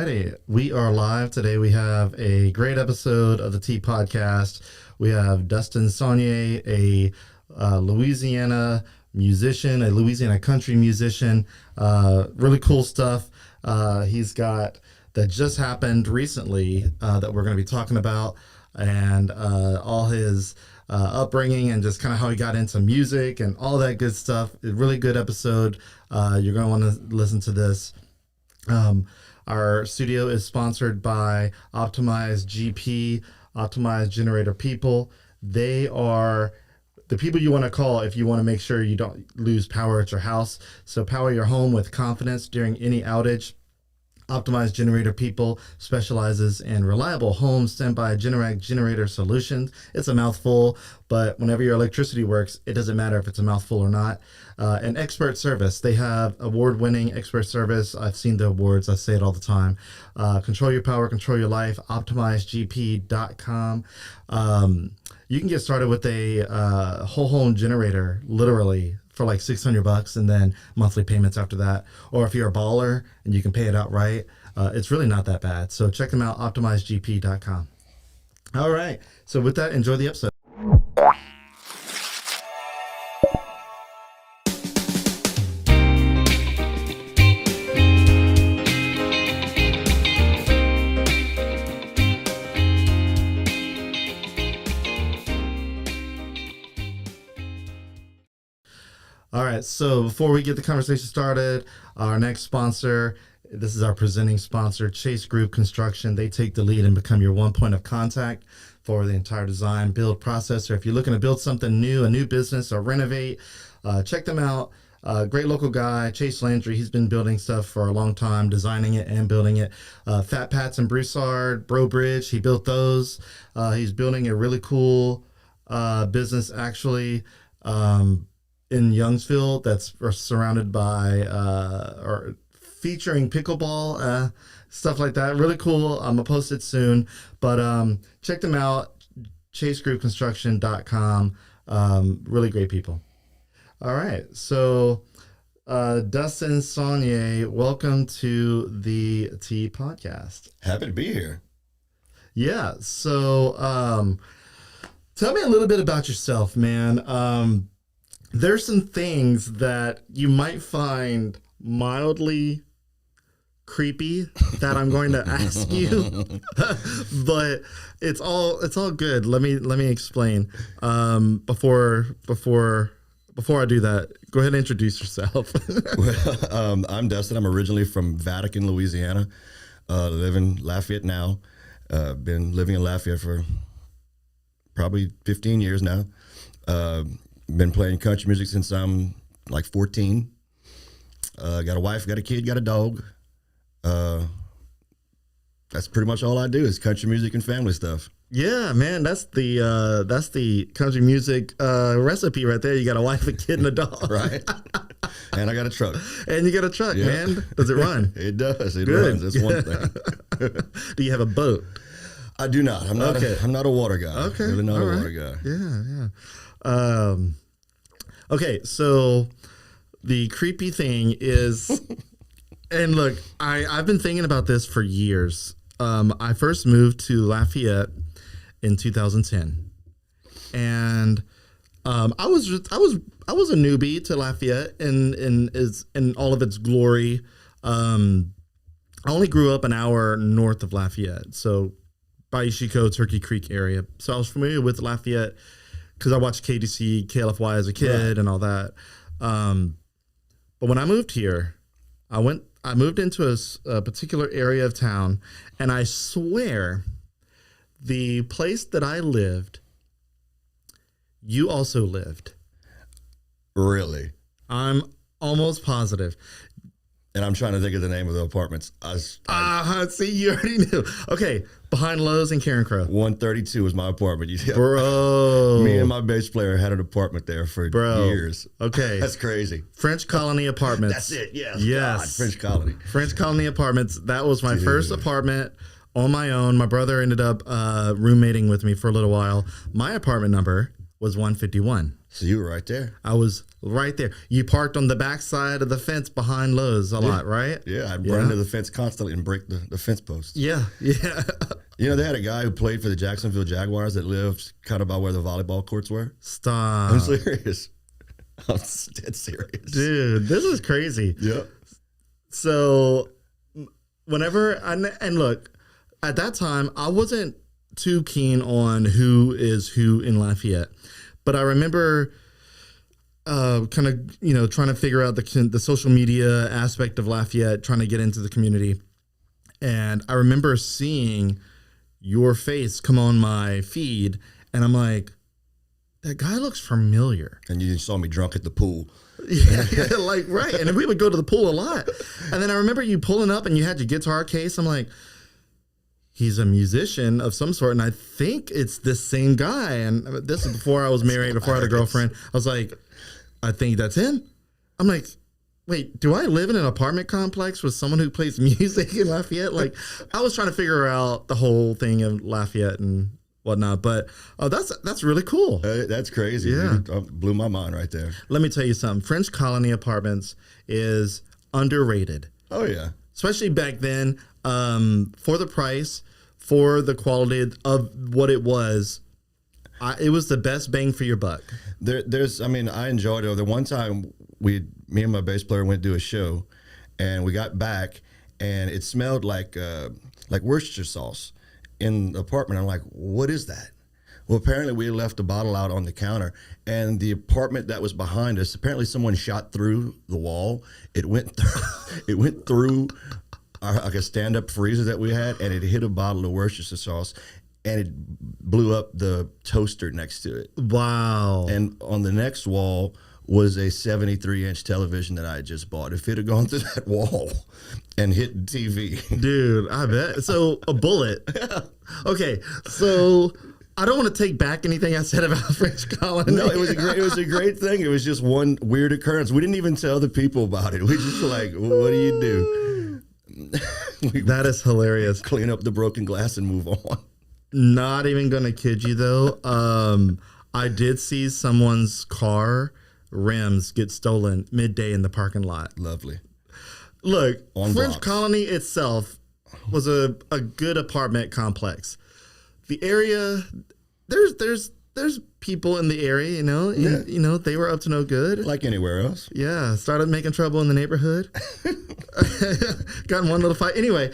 righty, we are live today. We have a great episode of the T Podcast. We have Dustin Sonnier, a Louisiana musician, a Louisiana country musician. Really cool stuff. He's got that just happened recently that we're going to be talking about, and all his upbringing and just kind of how he got into music and all that good stuff. A really good episode. You're going to want to listen to this. Our studio is sponsored by Optimize GP, Optimize Generator People. They are the people you want to call if you want to make sure you don't lose power at your house. So power your home with confidence during any outage. Optimize Generator People specializes in reliable home standby Generac generator solutions. It's a mouthful, but whenever your electricity works, it doesn't matter if it's a mouthful or not. And expert service. They have award-winning expert service. I've seen the awards. I say it all the time. Control your power, control your life. OptimizeGP.com. You can get started with a whole home generator, literally, for like $600 and then monthly payments after that. Or if you're a baller and you can pay it outright, it's really not that bad. So check them out, optimizegp.com. All right. So with that, enjoy the episode. All right, so before we get the conversation started, our next sponsor, this is our presenting sponsor, Chase Group Construction. They take the lead and become your one point of contact for the entire design, build process. Or if you're looking to build something new, a new business, or renovate, check them out. Great local guy, Chase Landry. He's been building stuff for a long time, designing it and building it. Fat Pats and Broussard, Bro Bridge, he built those. He's building a really cool business, actually, in Youngsville that's surrounded by or featuring pickleball, stuff like that. Really cool. I'm going to post it soon. But check them out, chasegroupconstruction.com. Really great people. All right. So Dustin Sonnier, welcome to the T Podcast. Happy to be here. Yeah. So tell me a little bit about yourself, man. There's some things that you might find mildly creepy that I'm going to ask you, but it's all good. Let me explain. Before I do that, go ahead and introduce yourself. Well, I'm Dustin. I'm originally from Vatican, Louisiana. Live in Lafayette now. Been living in Lafayette for probably 15 years now. Been playing country music since I'm like 14. Got a wife, got a kid, got a dog. That's pretty much all I do is country music and family stuff. Yeah, man, that's the country music recipe right there. You got a wife, a kid, and a dog. Right. And I got a truck. And you got a truck, yeah. Man. Does it run? It does. It Good. runs. That's one thing. Do you have a boat? I do not. I'm not a water guy. Okay. Really not a water guy. Yeah. Okay, so the creepy thing is, and look, I've been thinking about this for years. I first moved to Lafayette in 2010, and I was a newbie to Lafayette in all of its glory. I only grew up an hour north of Lafayette, so Bayou Chico, Turkey Creek area. So I was familiar with Lafayette because I watched KDC, KLFY as a kid, and all that. But when I moved here, I moved into a particular area of town, and I swear the place that I lived, you also lived. Really? I'm almost positive. And I'm trying to think of the name of the apartments. See, you already knew. Okay, behind Lowe's and Karen Crow. 132 was my apartment. Bro. Me and my bass player had an apartment there for years. Okay. That's crazy. French Colony Apartments. That's it, yes. Yes. God, French Colony. French Colony Apartments. That was my first apartment on my own. My brother ended up roommating with me for a little while. My apartment number was 151. So you were right there. I was right there. You parked on the backside of the fence behind Lowe's a lot, right? Yeah, I'd run into the fence constantly and break the fence posts. Yeah. You know, they had a guy who played for the Jacksonville Jaguars that lived kind of by where the volleyball courts were. Stop. I'm serious. I'm dead serious. Dude, this is crazy. Yeah. So whenever, and look, at that time, I wasn't too keen on who is who in Lafayette. But I remember kind of, you know, trying to figure out the social media aspect of Lafayette, trying to get into the community. And I remember seeing your face come on my feed, and I'm like, that guy looks familiar. And you saw me drunk at the pool. Yeah, like, right. And we would go to the pool a lot. And then I remember you pulling up and you had your guitar case. I'm like, he's a musician of some sort. And I think it's this same guy. And this is before I was married, before I had a girlfriend. I was like, I think that's him. I'm like, wait, do I live in an apartment complex with someone who plays music in Lafayette? Like, I was trying to figure out the whole thing of Lafayette and whatnot, but that's really cool. That's crazy. Yeah. Blew my mind right there. Let me tell you something. French Colony Apartments is underrated. Oh, yeah. Especially back then, for the price, for the quality of what it was. It was the best bang for your buck. I enjoyed it. The one time me and my bass player went to do a show, and we got back, and it smelled like Worcestershire sauce in the apartment. I'm like, what is that? Well, apparently we left a bottle out on the counter, and the apartment that was behind us, apparently someone shot through the wall. It went through like a stand-up freezer that we had, and it hit a bottle of Worcestershire sauce, and it blew up the toaster next to it. Wow. And on the next wall was a 73-inch television that I had just bought. If it had gone through that wall and hit TV. Dude, I bet. So, a bullet. Okay, so I don't want to take back anything I said about French Colony. No, it was a great thing. It was just one weird occurrence. We didn't even tell the people about it. We just were like, what do you do? That is hilarious. Clean up the broken glass and move on. Not even going to kid you, though. I did see someone's car rims get stolen midday in the parking lot. Lovely. Look, On French blocks. Colony itself was a good apartment complex. The area, there's people in the area, you know, and, you know, they were up to no good. Like anywhere else. Yeah, started making trouble in the neighborhood. Got in one little fight. Anyway,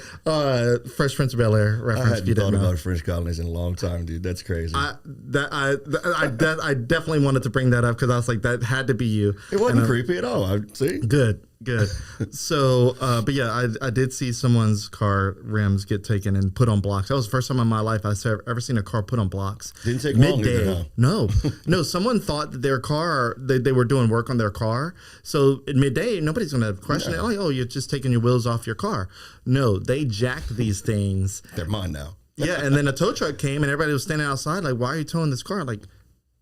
Fresh Prince of Bel-Air reference. I hadn't thought about French colonies in a long time, dude. That's crazy. I definitely wanted to bring that up because I was like, that had to be you. It wasn't creepy at all. See? Good. So, but yeah, I did see someone's car rims get taken and put on blocks. That was the first time in my life I've ever seen a car put on blocks. Didn't take long midday. either, huh? No. Someone thought that their car, they were doing work on their car. So at midday, nobody's going to question it. Oh, you're just taking your wheels off your car. No, they jacked these things. They're mine now. Yeah, and then a tow truck came and everybody was standing outside like, why are you towing this car? Like,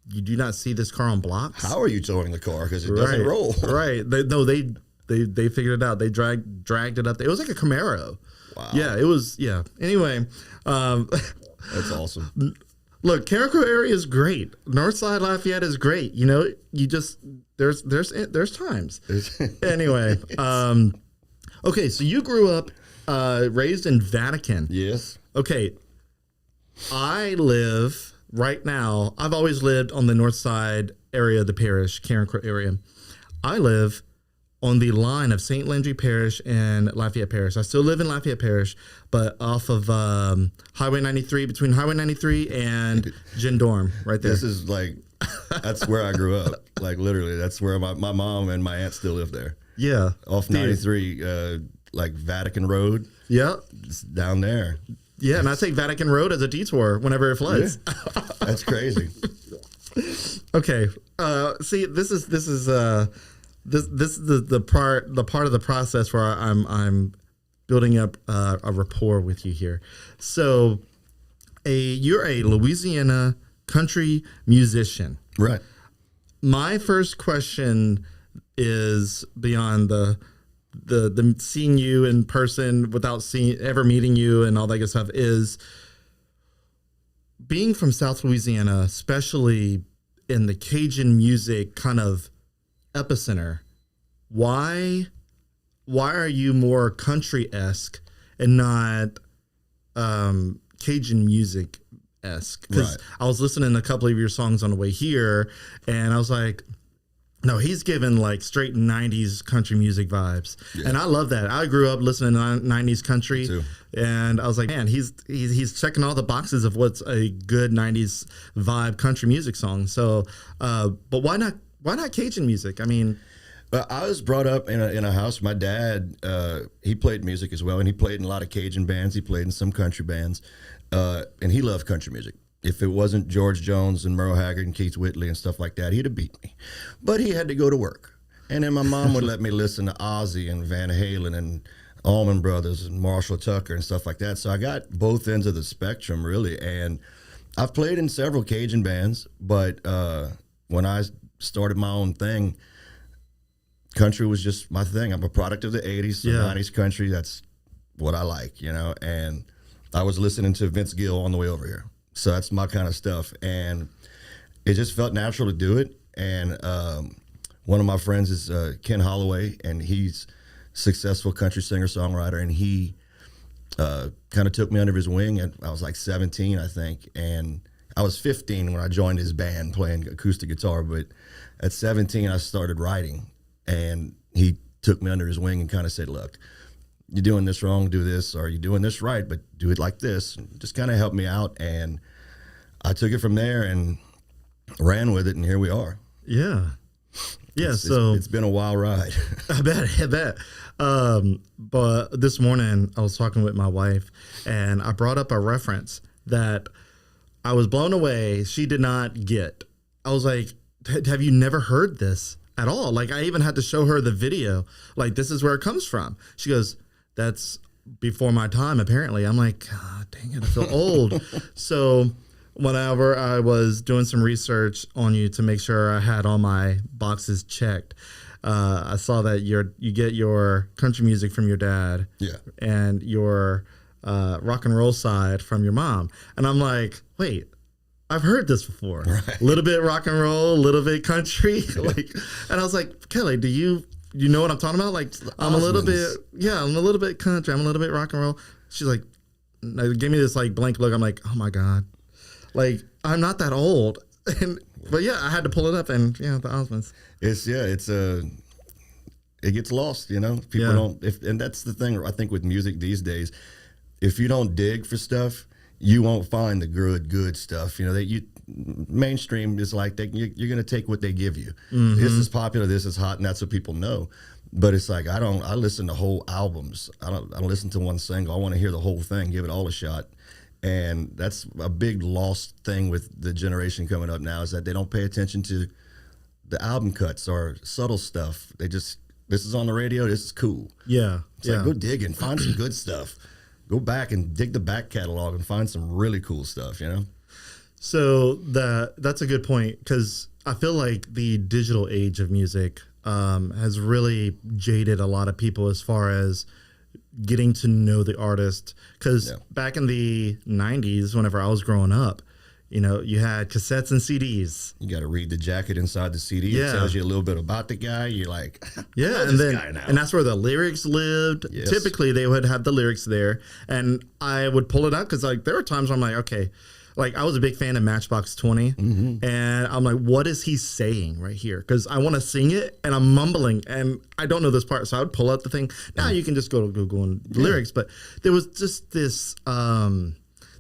you do not see this car on blocks? How are you towing the car? Because it doesn't roll. Right. They figured it out. They dragged it up. It was like a Camaro. Wow. Yeah, it was. Yeah. Anyway, That's awesome. look, Carencro area is great. Northside Lafayette is great. You know, you just there's times. Anyway, okay. So you grew up raised in Vatican. Yes. Okay. I live right now. I've always lived on the north side area of the parish, Carencro area. I live on the line of St. Landry Parish and Lafayette Parish. I still live in Lafayette Parish, but off of Highway 93, between Highway 93 and Gin Dorm, right there. This is like, that's where I grew up. Like literally, that's where my mom and my aunt still live there. Yeah. Off 93, like Vatican Road. Yep. It's down there. Yeah, and I take Vatican Road as a detour whenever it floods. Yeah. That's crazy. Okay. See, this is the part of the process where I'm building up a rapport with you here. So, you're a Louisiana country musician, Right. My first question is beyond the seeing you in person without ever meeting you and all that good stuff, is being from South Louisiana, especially in the Cajun music kind of Epicenter, why are you more country-esque and not Cajun music-esque? Because I was listening to a couple of your songs on the way here, and I was like, no, he's giving like straight 90s country music vibes. Yeah. And I love that. I grew up listening to 90s country, and I was like, man, he's checking all the boxes of what's a good 90s vibe country music song. So, but why not Cajun music? I mean, I was brought up in a house. My dad, he played music as well, and he played in a lot of Cajun bands. He played in some country bands, and he loved country music. If it wasn't George Jones and Merle Haggard and Keith Whitley and stuff like that, he'd have beat me. But he had to go to work. And then my mom would let me listen to Ozzy and Van Halen and Allman Brothers and Marshall Tucker and stuff like that. So I got both ends of the spectrum, really. And I've played in several Cajun bands, but when I started my own thing, country was just my thing. I'm a product of the 80s, so 90s country. That's what I like, you know. And I was listening to Vince Gill on the way over here. So that's my kind of stuff. And it just felt natural to do it. And one of my friends is Ken Holloway, and he's a successful country singer-songwriter. And he kind of took me under his wing. And I was like 17, I think. And I was 15 when I joined his band playing acoustic guitar. But at 17, I started writing. And he took me under his wing and kind of said, look, you're doing this wrong, do this, or you're doing this right, but do it like this. And just kind of helped me out. And I took it from there and ran with it, and here we are. Yeah. Yeah, it's been a wild ride. I bet. But this morning I was talking with my wife, and I brought up a reference that I was blown away. She did not get. I was like, have you never heard this at all? Like, I even had to show her the video. Like, this is where it comes from. She goes, that's before my time, apparently. I'm like, God dang it, I feel old. So whenever I was doing some research on you to make sure I had all my boxes checked, I saw that you get your country music from your dad, and your rock and roll side from your mom. And I'm like, wait, I've heard this before. Right. A little bit rock and roll, a little bit country. And I was like, Kelly, do you know what I'm talking about? Like, I'm a little bit country. I'm a little bit rock and roll. She's like, gave me this like blank look. I'm like, oh my God. Like, I'm not that old. But yeah, I had to pull it up, and the Osmonds. It gets lost, you know? People don't, and that's the thing I think with music these days. If you don't dig for stuff, you won't find the good stuff. You know, mainstream is like you're going to take what they give you. Mm-hmm. This is popular, this is hot, and that's what people know. But it's like I listen to whole albums. I don't listen to one single. I want to hear the whole thing, give it all a shot. And that's a big lost thing with the generation coming up now, is that they don't pay attention to the album cuts or subtle stuff. They just, this is on the radio, this is cool. Yeah. It's like, go dig and find some good stuff. Go back and dig the back catalog and find some really cool stuff, you know? So that's a good point, because I feel like the digital age of music has really jaded a lot of people as far as getting to know the artist. Because back in the 90s, whenever I was growing up, you know, you had cassettes and CDs. You got to read the jacket inside the CD. Yeah. It tells you a little bit about the guy. You're like, and that's where the lyrics lived. Yes. Typically, they would have the lyrics there, and I would pull it out because like there were times where I'm like, okay, like I was a big fan of Matchbox 20, and I'm like, what is he saying right here? Because I want to sing it, and I'm mumbling, and I don't know this part, so I would pull out the thing. Now you can just go to Google and lyrics, but there was just this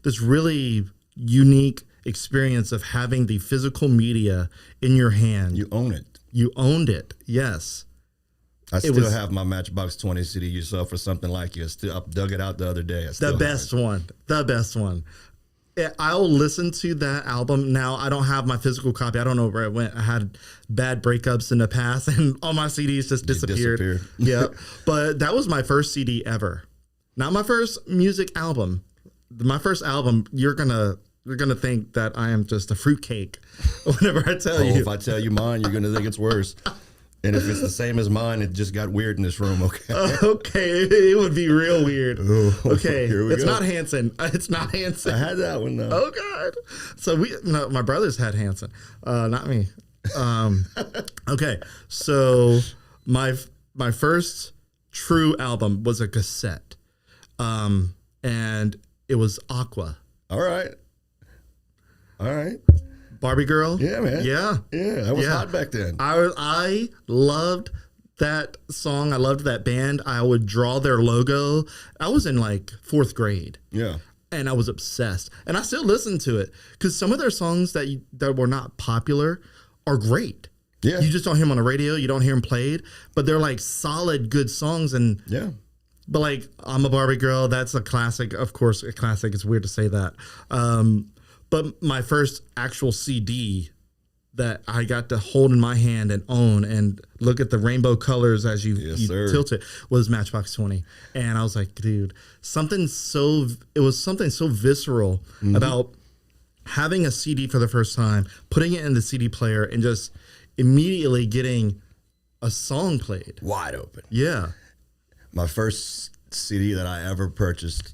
this really unique experience of having the physical media in your hand. You own it. You owned it. Yes. I still have my Matchbox 20 CD yourself or something like you. I dug it out the other day. The best one. I'll listen to that album. Now, I don't have my physical copy. I don't know where it went. I had bad breakups in the past, and all my CDs just disappeared. Yeah. But that was my first CD ever. Not my first music album. My first album, you're going to think that I am just a fruitcake whenever I tell you. If I tell you mine, you're going to think it's worse. And if it's the same as mine, it just got weird in this room, okay? Okay, it would be real weird. Okay, it's go. not Hanson. It's not Hanson. I had that one, though. Oh, God. So my brothers had Hanson, not me. Okay, so my first true album was a cassette, and it was Aqua. All right. Barbie Girl. Yeah, man. Yeah. That was hot back then. I loved that song. I loved that band. I would draw their logo. I was in like 4th grade. Yeah. And I was obsessed. And I still listen to it because some of their songs that were not popular are great. Yeah. You just don't hear them on the radio. You don't hear them played. But they're like solid, good songs. And Yeah. But like, I'm a Barbie Girl. That's a classic. Of course, a classic. It's weird to say that. But my first actual CD that I got to hold in my hand and own and look at the rainbow colors as you tilt it was Matchbox 20. And I was like, dude, it was something so visceral about having a CD for the first time, putting it in the CD player and just immediately getting a song played. Wide open. Yeah. My first CD that I ever purchased,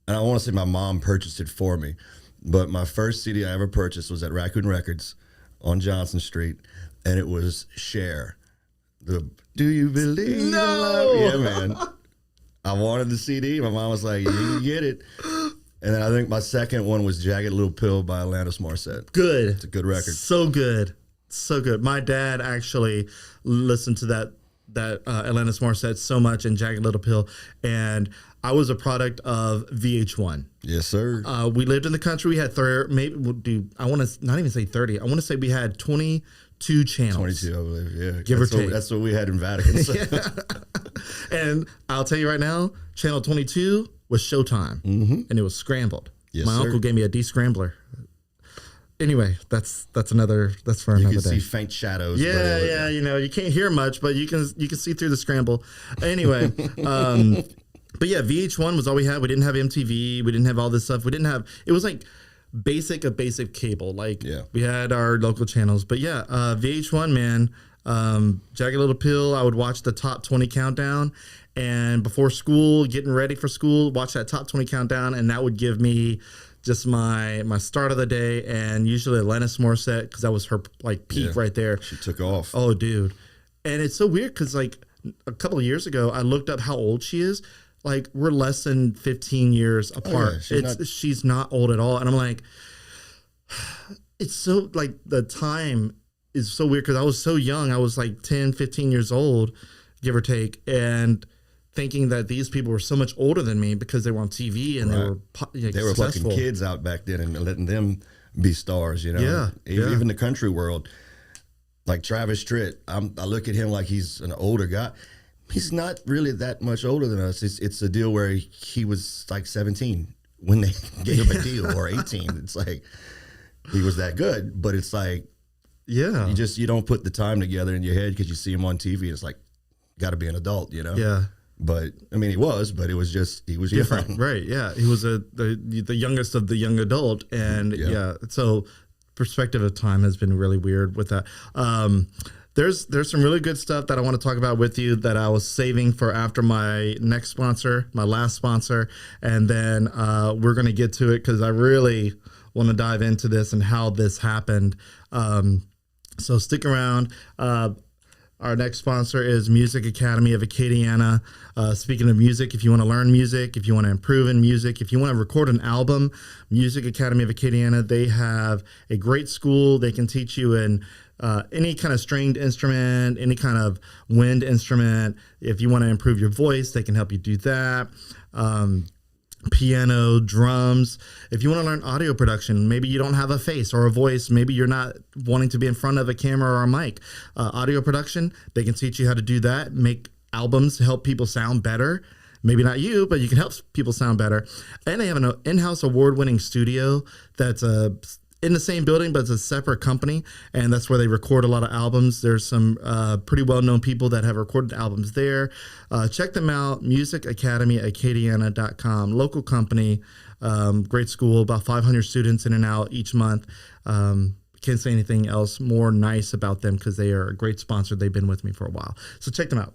and I want to say my mom purchased it for me, but my first CD I ever purchased was at Raccoon Records on Johnson Street, and it was Cher. Do you believe in love? Yeah, man. I wanted the CD. My mom was like, you can get it. And then I think my second one was Jagged Little Pill by Alanis Morissette. Good. It's a good record. So good. So good. My dad actually listened to that Alanis Morissette so much and Jagged Little Pill, and I was a product of VH1. Yes, sir. We lived in the country. We had I want to not even say 30. I want to say we had 22 channels. 22, I believe. Yeah, give or take. That's what we had in Vatican. So. Yeah. And I'll tell you right now, channel 22 was Showtime, and it was scrambled. Yes, My sir. uncle gave me a descrambler. Anyway, that's for another day. You can see faint shadows. Yeah. You know, you can't hear much, but you can see through the scramble. Anyway, but yeah, VH1 was all we had. We didn't have MTV. We didn't have all this stuff. We didn't have. It was like a basic cable. Like we had our local channels. But yeah, VH1, man. Jagged Little Pill. I would watch the top 20 countdown, and before school, getting ready for school, watch that top 20 countdown, and that would give me just my start of the day. And usually Alanis Morissette, because that was her like peak right there. She took off. Oh, dude. And it's so weird because like a couple of years ago, I looked up how old she is. Like we're less than 15 years apart. Oh, yeah. She's not old at all. And I'm like, it's so like the time is so weird because I was so young. I was like 10, 15 years old, give or take. And thinking that these people were so much older than me because they were on TV and they were plucking kids out back then and letting them be stars, you know? Yeah. Even the country world, like Travis Tritt, I look at him like he's an older guy. He's not really that much older than us. It's a deal where he was like 17 when they gave him a deal, or 18. It's like he was that good, but it's like, you don't put the time together in your head because you see him on TV. It's like, got to be an adult, you know? Yeah. But I mean, he was different, young. Right? Yeah, he was the youngest of the young adult, and so perspective of time has been really weird with that. There's some really good stuff that I want to talk about with you that I was saving for after my next sponsor, my last sponsor, and then we're gonna get to it because I really want to dive into this and how this happened. So stick around. Our next sponsor is Music Academy of Acadiana. Speaking of music, if you want to learn music, if you want to improve in music, if you want to record an album, Music Academy of Acadiana, they have a great school. They can teach you in any kind of stringed instrument, any kind of wind instrument. If you want to improve your voice, they can help you do that. Piano, drums. If you want to learn audio production, maybe you don't have a face or a voice, maybe you're not wanting to be in front of a camera or a mic. Audio production, they can teach you how to do that, make albums, help people sound better. Maybe not you, but you can help people sound better. And they have an in-house award-winning studio that's in the same building, but it's a separate company, and that's where they record a lot of albums. There's some pretty well-known people that have recorded albums there. Check them out, musicacademyacadiana.com. Local company, great school, about 500 students in and out each month. Can't say anything else more nice about them because they are a great sponsor. They've been with me for a while. So check them out.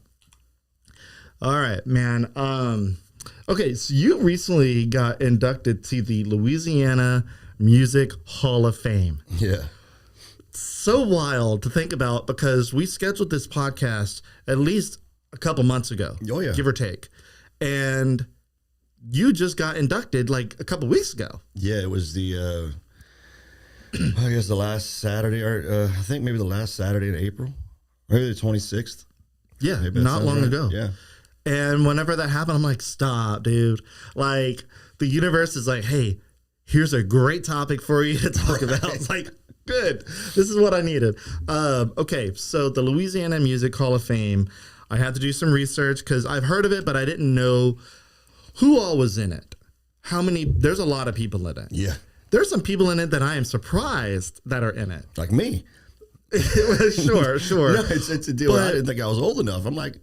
All right, man. Okay, so you recently got inducted to the Louisiana Music Hall of Fame. Yeah. so wild to think about because we scheduled this podcast at least a couple months ago. Oh, yeah. Give or take. And you just got inducted like a couple weeks ago. Yeah, it was the, I guess the last Saturday, or I think maybe the last Saturday in April, maybe the 26th. Yeah, Maybe not long right. ago. Yeah. And whenever that happened, I'm like, stop, dude. Like, the universe is like, hey, here's a great topic for you to talk about. It's like, good. This is what I needed. Okay, so the Louisiana Music Hall of Fame, I had to do some research because I've heard of it, but I didn't know who all was in it. How many? There's a lot of people in it. Yeah. There's some people in it that I am surprised that are in it. Like me. Sure. No, it's a deal. I didn't think I was old enough. I'm like,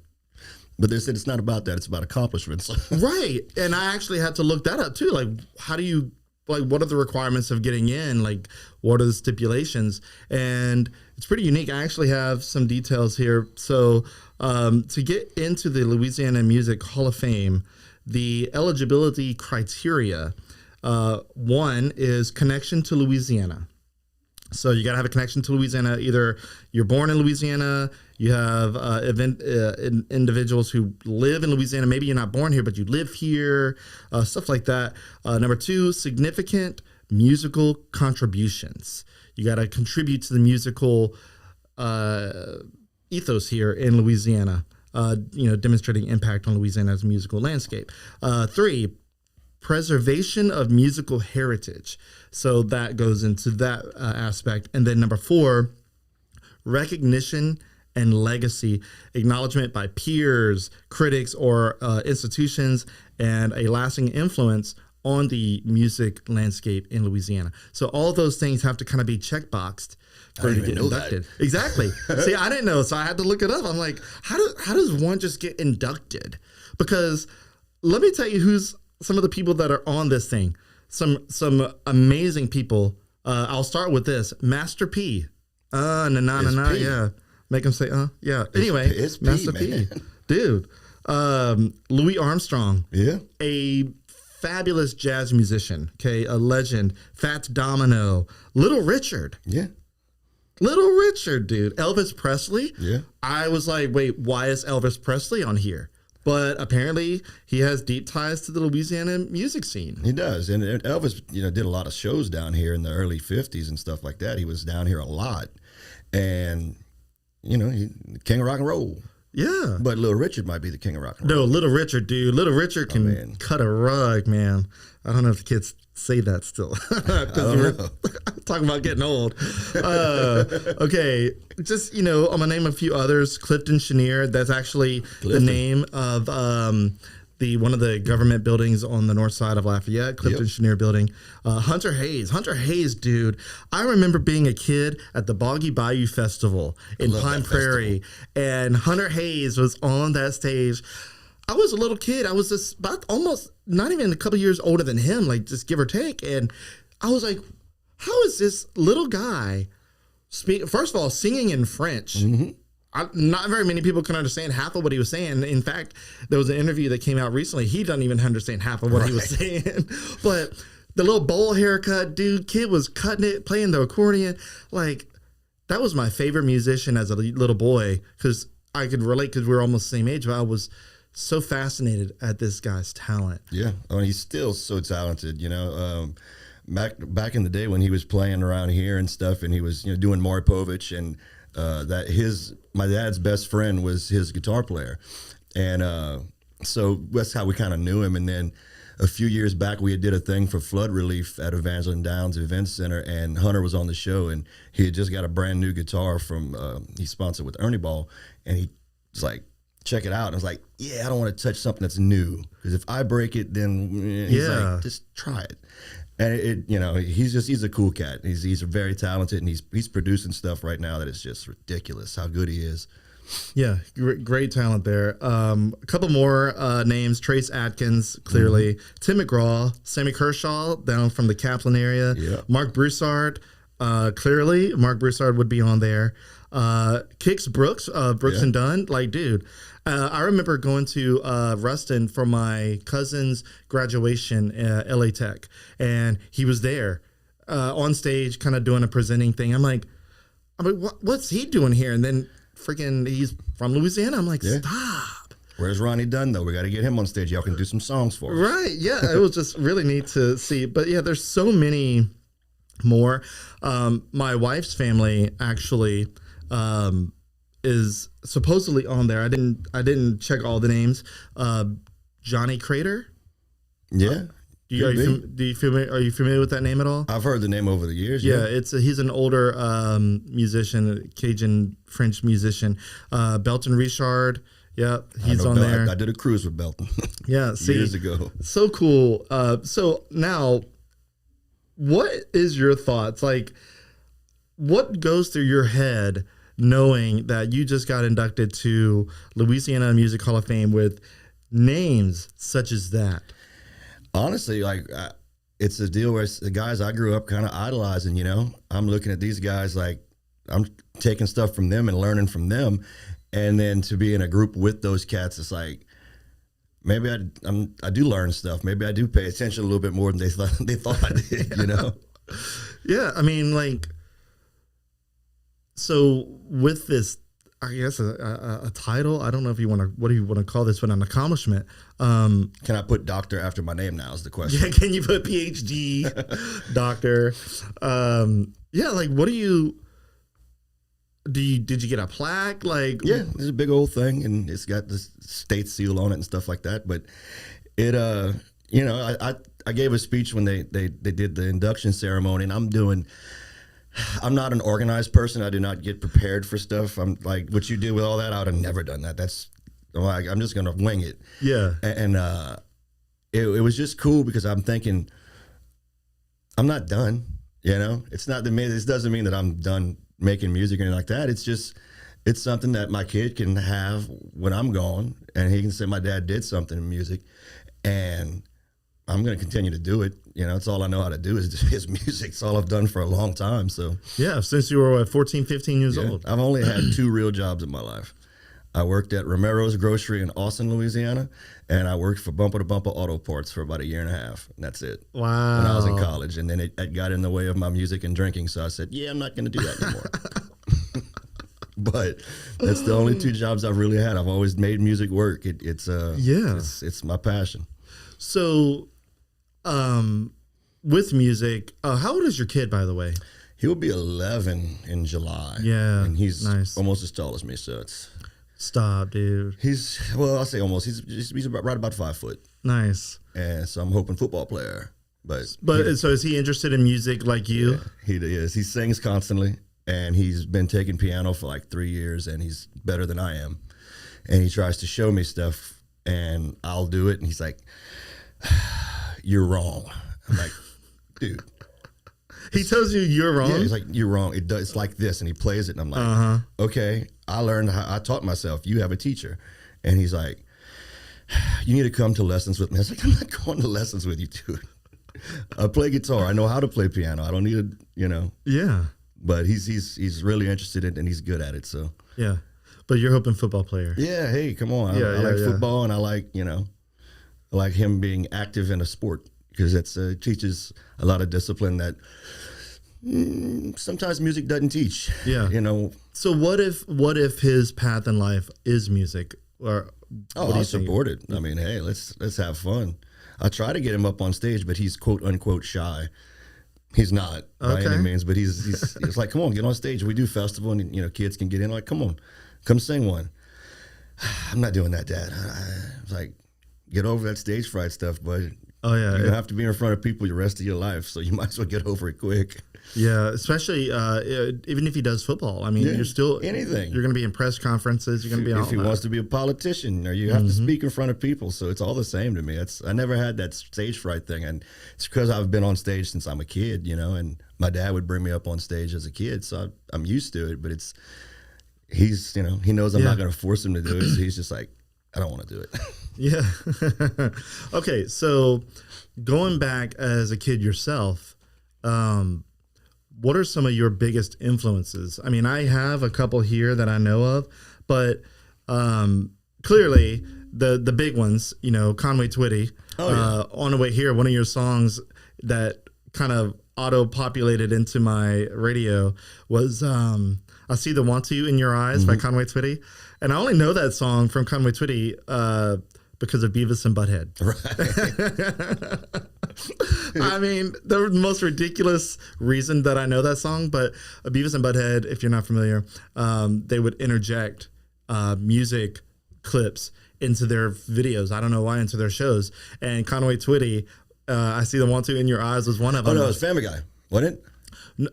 but they said it's not about that. It's about accomplishments. Right. And I actually had to look that up too. Like, how do you, like, what are the requirements of getting in? Like, what are the stipulations? And it's pretty unique. I actually have some details here. So to get into the Louisiana Music Hall of Fame, the eligibility criteria, one is connection to Louisiana. So you got to have a connection to Louisiana. Either you're born in Louisiana, you have individuals who live in Louisiana. Maybe you're not born here, but you live here, stuff like that. Number two, significant musical contributions. You got to contribute to the musical ethos here in Louisiana, demonstrating impact on Louisiana's musical landscape. Three, preservation of musical heritage. So that goes into that aspect. And then number four, recognition and legacy, acknowledgement by peers, critics, or institutions, and a lasting influence on the music landscape in Louisiana. So all those things have to kind of be checkboxed for you to get inducted. That. Exactly. See, I didn't know, so I had to look it up. I'm like, how does one just get inducted? Because let me tell you who's some of the people that are on this thing. Some amazing people. I'll start with this. Master P. Yeah. Make him say, yeah. Anyway, it's Master P. Dude. Louis Armstrong. Yeah. A fabulous jazz musician. Okay. A legend. Fats Domino. Little Richard. Yeah. Little Richard, dude. Elvis Presley. Yeah. I was like, wait, why is Elvis Presley on here? But apparently he has deep ties to the Louisiana music scene. He does. And Elvis, did a lot of shows down here in the early 50s and stuff like that. He was down here a lot. And, he king of rock and roll. Yeah. But Little Richard might be the king of rock and roll. No, Little Richard, dude. Little Richard can cut a rug, man. I don't know if the kids say that still. Because talking about getting old. Okay. Just, I'm going to name a few others. Clifton Chenier. That's actually the name of one of the government buildings on the north side of Lafayette, Clifton Chenier Building. Hunter Hayes, dude. I remember being a kid at the Boggy Bayou Festival in Pine Prairie, and Hunter Hayes was on that stage. I was a little kid. I was just about almost not even a couple years older than him, like just give or take. And I was like, how is this little guy first of all, singing in French? Mm-hmm. Not very many people can understand half of what he was saying. In fact, there was an interview that came out recently. He doesn't even understand half of what he was saying. But the little bowl haircut, dude, kid was cutting it, playing the accordion. Like, that was my favorite musician as a little boy because I could relate because we were almost the same age. But I was so fascinated at this guy's talent. Yeah. I mean, he's still so talented, Back in the day when he was playing around here and stuff and he was, doing Maury Povich and my dad's best friend was his guitar player. And so that's how we kind of knew him. And then a few years back, we did a thing for flood relief at Evangeline Downs Event Center, and Hunter was on the show, and he had just got a brand new guitar from, he's sponsored with Ernie Ball, and he was like, check it out. And I was like, yeah, I don't want to touch something that's new, because if I break it, then he's like, just try it. And he's a cool cat. He's very talented, and he's producing stuff right now that is just ridiculous how good he is. Yeah, great talent there. A couple more names: Trace Atkins, clearly, Tim McGraw, Sammy Kershaw down from the Kaplan area, Mark Broussard, clearly Mark Broussard would be on there. Kix Brooks, Brooks and Dunn, like, dude. I remember going to Ruston for my cousin's graduation at LA Tech, and he was there on stage kind of doing a presenting thing. I'm like, I'm like, what's he doing here? And then freaking, he's from Louisiana. I'm like, stop. Where's Ronnie Dunn, though? We got to get him on stage. Y'all can do some songs for us. Right. Yeah. It was just really neat to see. But yeah, there's so many more. My wife's family actually is supposedly on there. I didn't check all the names. Johnny Crater. Yeah. Are you familiar with that name at all? I've heard the name over the years. Yeah, he's an older musician, Cajun French musician. Belton Richard. Yeah, he's on there. I did a cruise with Belton. Yeah, years ago. So cool. So now, what is your thoughts? Like, what goes through your head knowing that you just got inducted to Louisiana Music Hall of Fame with names such as that? Honestly, like, it's a deal where the guys I grew up kind of idolizing, you know? I'm looking at these guys like I'm taking stuff from them and learning from them. And then to be in a group with those cats, it's like, maybe I do learn stuff. Maybe I do pay attention a little bit more than they thought I did, you know? Yeah, I mean, like, so with this, I guess a title. I don't know if you want to. What do you want to call this? But an accomplishment. Can I put doctor after my name now? Is the question. Yeah. Can you put PhD, doctor? Yeah. Like, what do you? Did you get a plaque? Like, yeah, it's a big old thing, and it's got the state seal on it and stuff like that. But it, you know, I gave a speech when they did the induction ceremony, and I'm not an organized person. I do not get prepared for stuff. I'm like, what you did with all that, I would have never done that. I'm just going to wing it. Yeah. And it was just cool because I'm thinking, I'm not done, you know? This doesn't mean that I'm done making music or anything like that. It's something that my kid can have when I'm gone, and he can say, my dad did something in music, and I'm going to continue to do it. You know, it's all I know how to do is music. It's all I've done for a long time. So yeah, since you were 14, 15 years old. I've only had 2 real jobs in my life. I worked at Romero's Grocery in Austin, Louisiana, and I worked for Bumper to Bumper Auto Parts for about 1.5 years, and that's it. Wow. When I was in college, and then it got in the way of my music and drinking, so I said, yeah, I'm not going to do that anymore. But that's the only 2 jobs I've really had. I've always made music work. It's my passion. So, with music, how old is your kid, by the way? He'll be 11 in July. Yeah, and he's nice. Almost as tall as me, so it's... Stop, dude. I'll say almost. He's right about 5 foot. Nice. And so I'm hoping football player. But so is he interested in music like you? Yeah, he is. He sings constantly, and he's been taking piano for like 3 years, and he's better than I am. And he tries to show me stuff, and I'll do it, and he's like, "You're wrong." I'm like, "Dude." He tells you you're wrong? Yeah, he's like, "You're wrong. It's like this." And he plays it, and I'm like, okay. I taught myself. You have a teacher. And he's like, "You need to come to lessons with me." I was like, "I'm not going to lessons with you, dude. I play guitar. I know how to play piano. I don't need to, you know." Yeah. But he's really interested in it, and he's good at it, so. Yeah. But you're hoping football player. Yeah, hey, come on. I like football, and I like him being active in a sport, because it teaches a lot of discipline that sometimes music doesn't teach. Yeah. You know. So what if his path in life is music? Or I'll support it. I mean, hey, let's have fun. I try to get him up on stage, but he's quote unquote shy. He's not by any means, but he's like, "Come on, get on stage. We do festival, and kids can get in. Like, come on, come sing one." I'm not doing that, Dad. I was like, get over that stage fright stuff, bud. Oh yeah, you're gonna have to be in front of people the rest of your life, so you might as well get over it quick. Yeah, especially even if he does football. I mean, you're still anything. You're going to be in press conferences. You're going to be if he wants to be a politician, or you have to speak in front of people. So it's all the same to me. I never had that stage fright thing, and it's because I've been on stage since I'm a kid, and my dad would bring me up on stage as a kid, so I'm used to it. But he's he knows I'm not going to force him to do it, so he's just like, I don't want to do it. Yeah. Okay, so going back as a kid yourself, what are some of your biggest influences? I mean, I have a couple here that I know of, but clearly the big ones, Conway Twitty. On the way here, one of your songs that kind of auto populated into my radio was I See the Want To in Your Eyes by Conway Twitty. And I only know that song from Conway Twitty because of Beavis and Butthead. Right. I mean, the most ridiculous reason that I know that song, but Beavis and Butthead, if you're not familiar, they would interject music clips into their videos. I don't know why, into their shows. And Conway Twitty, I See the Want To in Your Eyes was one of them. Oh, no, it was Family Guy, wasn't it?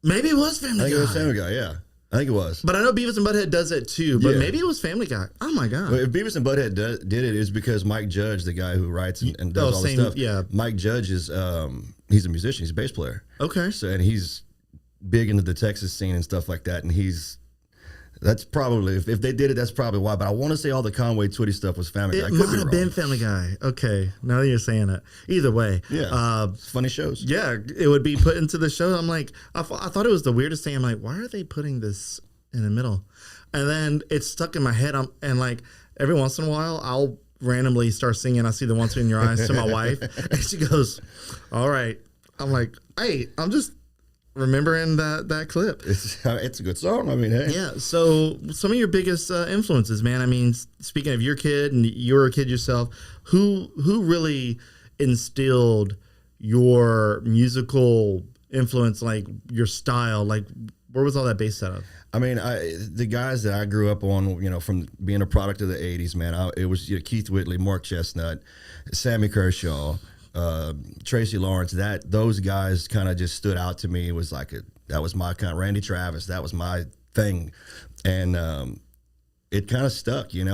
Maybe it was Family Guy. I think it was Family Guy, yeah. I think it was. But I know Beavis and Butthead does it too, but Yeah. maybe it was Family Guy. Oh my God. Well, if Beavis and Butthead did it, it's because Mike Judge, the guy who writes and does all this stuff. Yeah. Mike Judge is he's a musician, he's a bass player. Okay. So and he's big into the Texas scene and stuff like that. And that's probably if they did it, that's probably why. But I want to say all the Conway Twitty stuff was Family Guy. It might have been Family Guy. Okay. Now that you're saying it. Either way. Yeah. Funny shows. Yeah, it would be put into the show. I'm like, I thought it was the weirdest thing. I'm like, why are they putting this in the middle? And then it's stuck in my head. And like every once in a while, I'll randomly start singing I See the Want To in Your Eyes to my wife. And she goes, all right. I'm like, hey, I'm just remembering that clip. It's a good song. I mean, hey. Yeah. So some of your biggest influences, man. I mean, speaking of your kid and you're a kid yourself, who really instilled your musical influence, like your style? Like, where was all that based out of? I mean, the guys that I grew up on, from being a product of the 80s, man, it was Keith Whitley, Mark Chestnut, Sammy Kershaw, Tracy Lawrence. Those guys kind of just stood out to me. It was like that was my kind of Randy Travis. That was my thing. And it kind of stuck, and I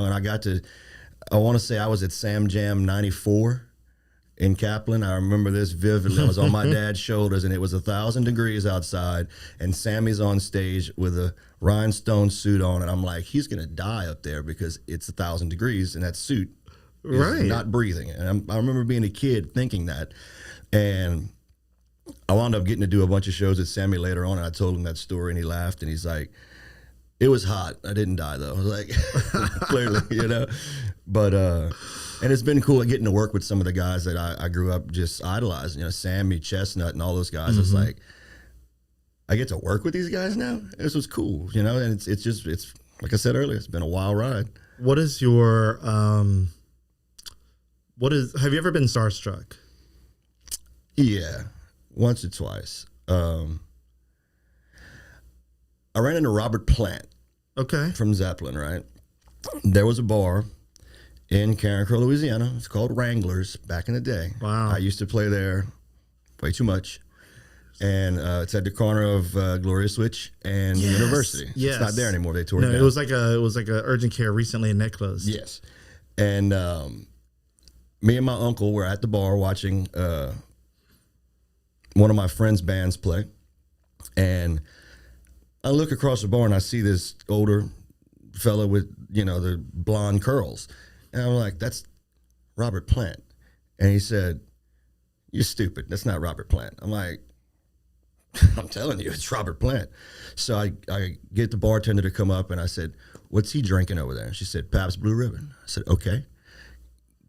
want to say I was at Sam Jam 94 in Kaplan. I remember this vividly. I was on my dad's shoulders, and it was 1,000 degrees outside, and Sammy's on stage with a rhinestone suit on, and I'm like, he's gonna die up there because it's 1,000 degrees, and that suit is not breathing. And I remember being a kid thinking that, and I wound up getting to do a bunch of shows with Sammy later on, and I told him that story, and he laughed, and he's like, it was hot. I didn't die though. I was like, clearly, but and it's been cool getting to work with some of the guys that I grew up just idolizing, Sammy, Chestnut, and all those guys. It's like, I get to work with these guys now. This was cool, and it's like I said earlier, it's been a wild ride. What is your, have you ever been starstruck? Yeah, once or twice. I ran into Robert Plant. Okay. From Zeppelin, right? There was a bar in Carencro, Louisiana. It's called Wranglers back in the day. Wow. I used to play there way too much. And it's at the corner of Gloria Switch and University. Yes. It's not there anymore. They tore it down. It was like a urgent care recently, and that closed. Yes. And me and my uncle were at the bar watching one of my friend's bands play. And I look across the bar and I see this older fella with, the blonde curls. And I'm like, that's Robert Plant. And he said, you're stupid. That's not Robert Plant. I'm like, I'm telling you, it's Robert Plant. So I get the bartender to come up and I said, what's he drinking over there? And she said, Pabst Blue Ribbon. I said, okay.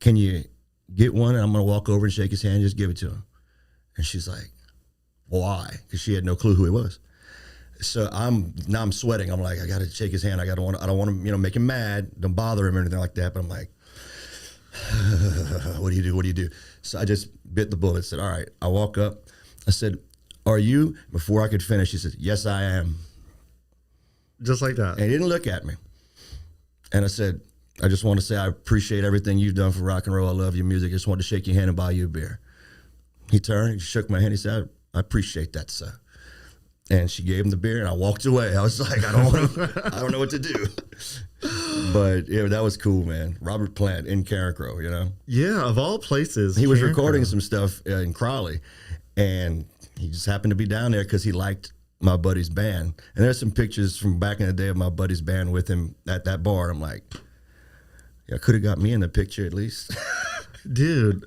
Can you get one? And I'm going to walk over and shake his hand, just give it to him. And she's like, why? Because she had no clue who he was. So I'm sweating. I'm like, I got to shake his hand. I don't want to, make him mad. Don't bother him or anything like that. But I'm like, what do you do? What do you do? So I just bit the bullet. Said, all right. I walk up. I said, are you? Before I could finish, he said, yes, I am. Just like that. And he didn't look at me. And I said, I just want to say I appreciate everything you've done for rock and roll. I love your music. I just wanted to shake your hand and buy you a beer. He turned, he shook my hand. He said, I appreciate that, sir. And she gave him the beer, and I walked away. I was like, I don't know what to do. But yeah, that was cool, man. Robert Plant in Carencro, Yeah, of all places. He was recording some stuff in Crowley, and he just happened to be down there because he liked my buddy's band. And there's some pictures from back in the day of my buddy's band with him at that bar. I'm like, yeah, could have got me in the picture at least. Dude,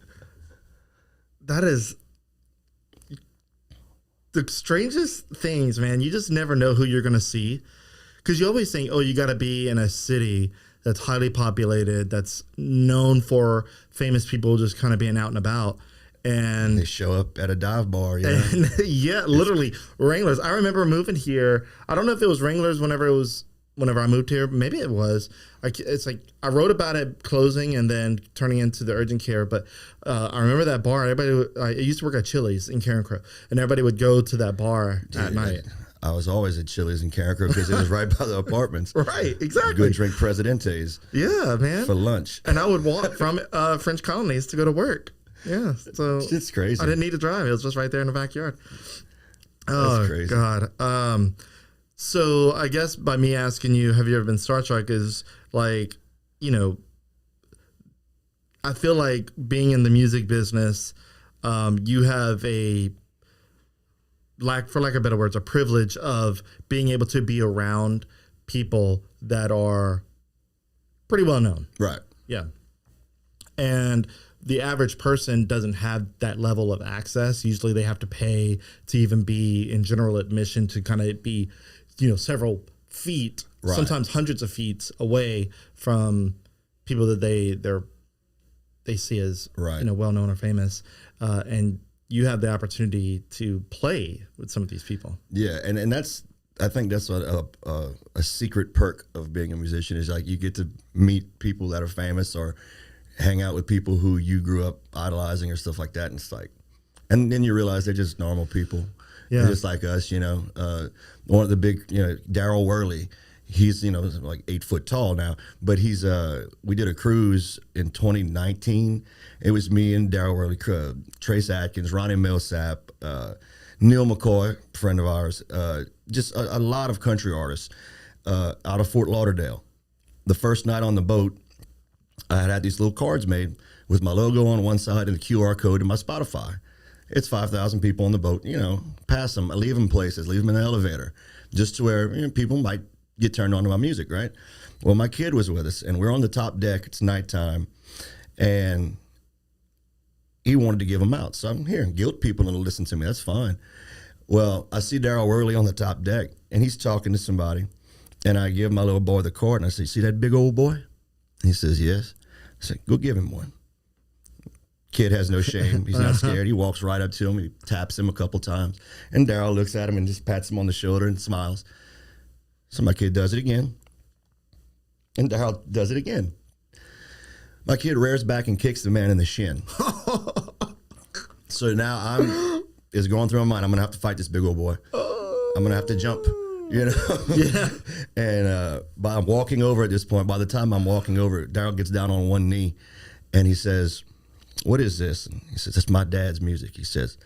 that is the strangest things, man. You just never know who you're going to see. Because you always think, oh, you got to be in a city that's highly populated, that's known for famous people just kind of being out and about. And they show up at a dive bar. You know? And, yeah, literally Wranglers. I remember moving here. I don't know if it was Wranglers whenever I moved here. Maybe it was. It's like I wrote about it closing and then turning into the urgent care. But I remember that bar. I used to work at Chili's in Karen Crow, and everybody would go to that bar at night. I was always at Chili's in Karen Crow because it was right by the apartments. Right, exactly. Good drink Presidentes. Yeah, man. For lunch. And I would walk from French Colonies to go to work. Yeah, so it's crazy. I didn't need to drive. It was just right there in the backyard. That's crazy. God. So I guess by me asking you, have you ever been starstruck is like, you know, I feel like being in the music business, you have for lack of better words, a privilege of being able to be around people that are pretty well known. Right. Yeah. And the average person doesn't have that level of access. Usually they have to pay to even be in general admission to kind of be, you know, several feet, right. Sometimes hundreds of feet away from people that they see as, right. You know, well known or famous. And you have the opportunity to play with some of these people. Yeah, and I think that's a secret perk of being a musician is like you get to meet people that are famous or hang out with people who you grew up idolizing or stuff like that, and it's like, and then you realize they're just normal people, they're just like us, you know. One of the big, you know, Daryl Worley, he's, you know, like 8 foot tall now, but he's we did a cruise in 2019. It was me and Daryl Worley, Trace Atkins, Ronnie Millsap, Neil McCoy, friend of ours, just a lot of country artists out of Fort Lauderdale. The first night on the boat, I had these little cards made with my logo on one side and the QR code and my Spotify. It's 5,000 people on the boat, you know, pass them, I leave them places, leave them in the elevator, just to where, you know, people might get turned on to my music, right? Well, my kid was with us, and we're on the top deck. It's nighttime, and he wanted to give them out. So I'm here, guilt people to listen to me. That's fine. Well, I see Daryl Worley on the top deck, and he's talking to somebody, and I give my little boy the card, and I say, "See that big old boy?" He says, "Yes." I said, "Go give him one." Kid has no shame. He's not scared. He walks right up to him. He taps him a couple times, and Daryl looks at him and just pats him on the shoulder and smiles. So my kid does it again, and Daryl does it again. My kid rears back and kicks the man in the shin. So now it's going through my mind, I'm going to have to fight this big old boy. I'm going to have to jump, you know? Yeah. And I'm walking over at this point. By the time I'm walking over, Daryl gets down on one knee, and he says, "What is this?" And he says, "It's my dad's music." He says,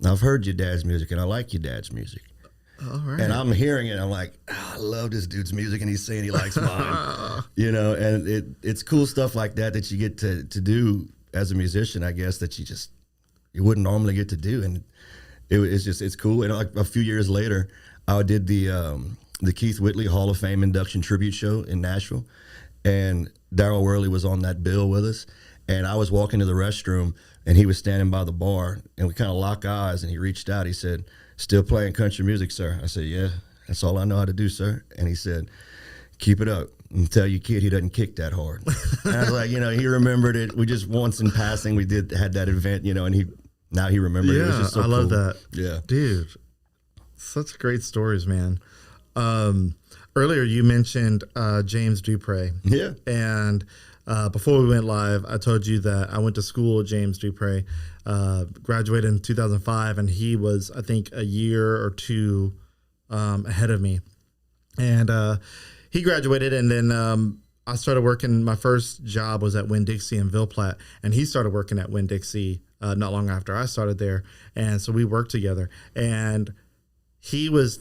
"I've heard your dad's music, and I like your dad's music." All right. And I'm hearing it. I'm like, I love this dude's music, and he's saying he likes mine. You know, and it's cool stuff like that you get to do as a musician, I guess, that you wouldn't normally get to do. And it's cool. And like a few years later, I did the Keith Whitley Hall of Fame induction tribute show in Nashville, and Daryl Worley was on that bill with us. And I was walking to the restroom, and he was standing by the bar, and we kind of locked eyes, and he reached out. He said, "Still playing country music, sir?" I said, "Yeah, that's all I know how to do, sir." And he said, "Keep it up and tell your kid he doesn't kick that hard." And I was like, you know, he remembered it. We just once in passing, we had that event, you know, and now he remembered it. It was just so I love cool. that. Yeah. Dude, such great stories, man. Earlier you mentioned James Dupre. Yeah. And before we went live, I told you that I went to school with James Dupre, graduated in 2005, and he was, I think, a year or two ahead of me. And he graduated, and then I started working. My first job was at Winn-Dixie in Ville Platte, and he started working at Winn-Dixie not long after I started there. And so we worked together. And he was...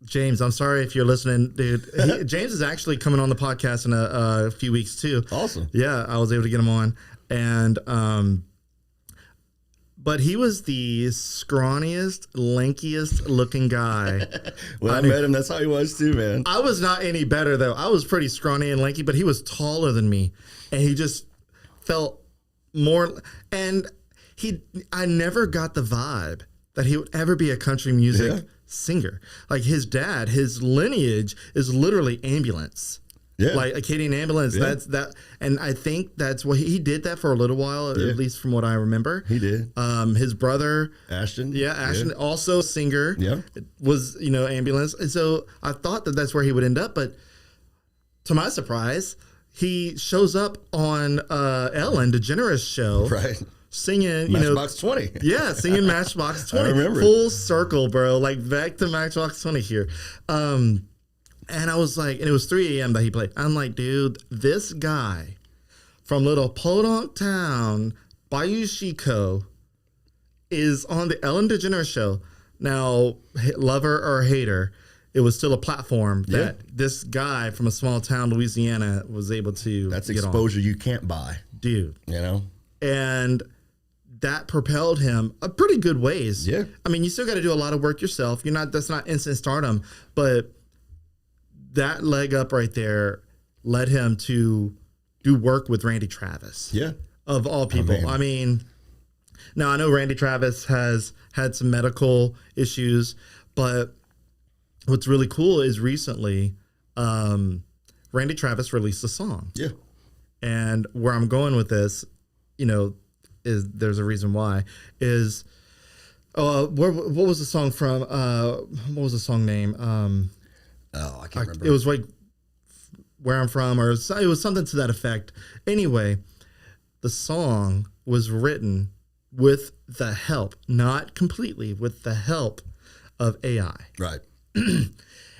James, I'm sorry if you're listening, dude. James is actually coming on the podcast in a few weeks too. Awesome. Yeah, I was able to get him on, and but he was the scrawniest, lankiest looking guy. When I met him, that's how he was too, man. I was not any better though. I was pretty scrawny and lanky, but he was taller than me, and he just felt more. And I never got the vibe that he would ever be a country music singer. Like his dad, his lineage is literally ambulance. Yeah. Like Acadian Ambulance. Yeah. That's that. And I think that's what he did that for a little while, Yeah. at least from what I remember. He did. His brother, Ashton. Ashton, also singer, Yeah. was, Ambulance. And so I thought that that's where he would end up. But to my surprise, he shows up on Ellen DeGeneres show. Right. Singing, Matchbox 20. Yeah, singing Matchbox 20. I remember. Full circle, bro. Like back to Matchbox 20 here. And I was like, and it was 3 a.m. that he played. I'm like, dude, this guy from little podunk town, Bayou Chico, is on the Ellen DeGeneres show. Now, lover or hater, it was still a platform that this guy from a small town, Louisiana, was able to That's get exposure you can't buy. Dude. And that propelled him a pretty good ways. Yeah. I mean, you still got to do a lot of work yourself. That's not instant stardom, but that leg up right there led him to do work with Randy Travis. Yeah. Of all people. I mean, now I know Randy Travis has had some medical issues, but what's really cool is recently Randy Travis released a song. Yeah. And where I'm going with this, is there's a reason why is what was the song from? What was the song name? I can't remember. It was like Where I'm From, or it was something to that effect. Anyway, the song was written with the help, not completely, with the help of AI. Right. And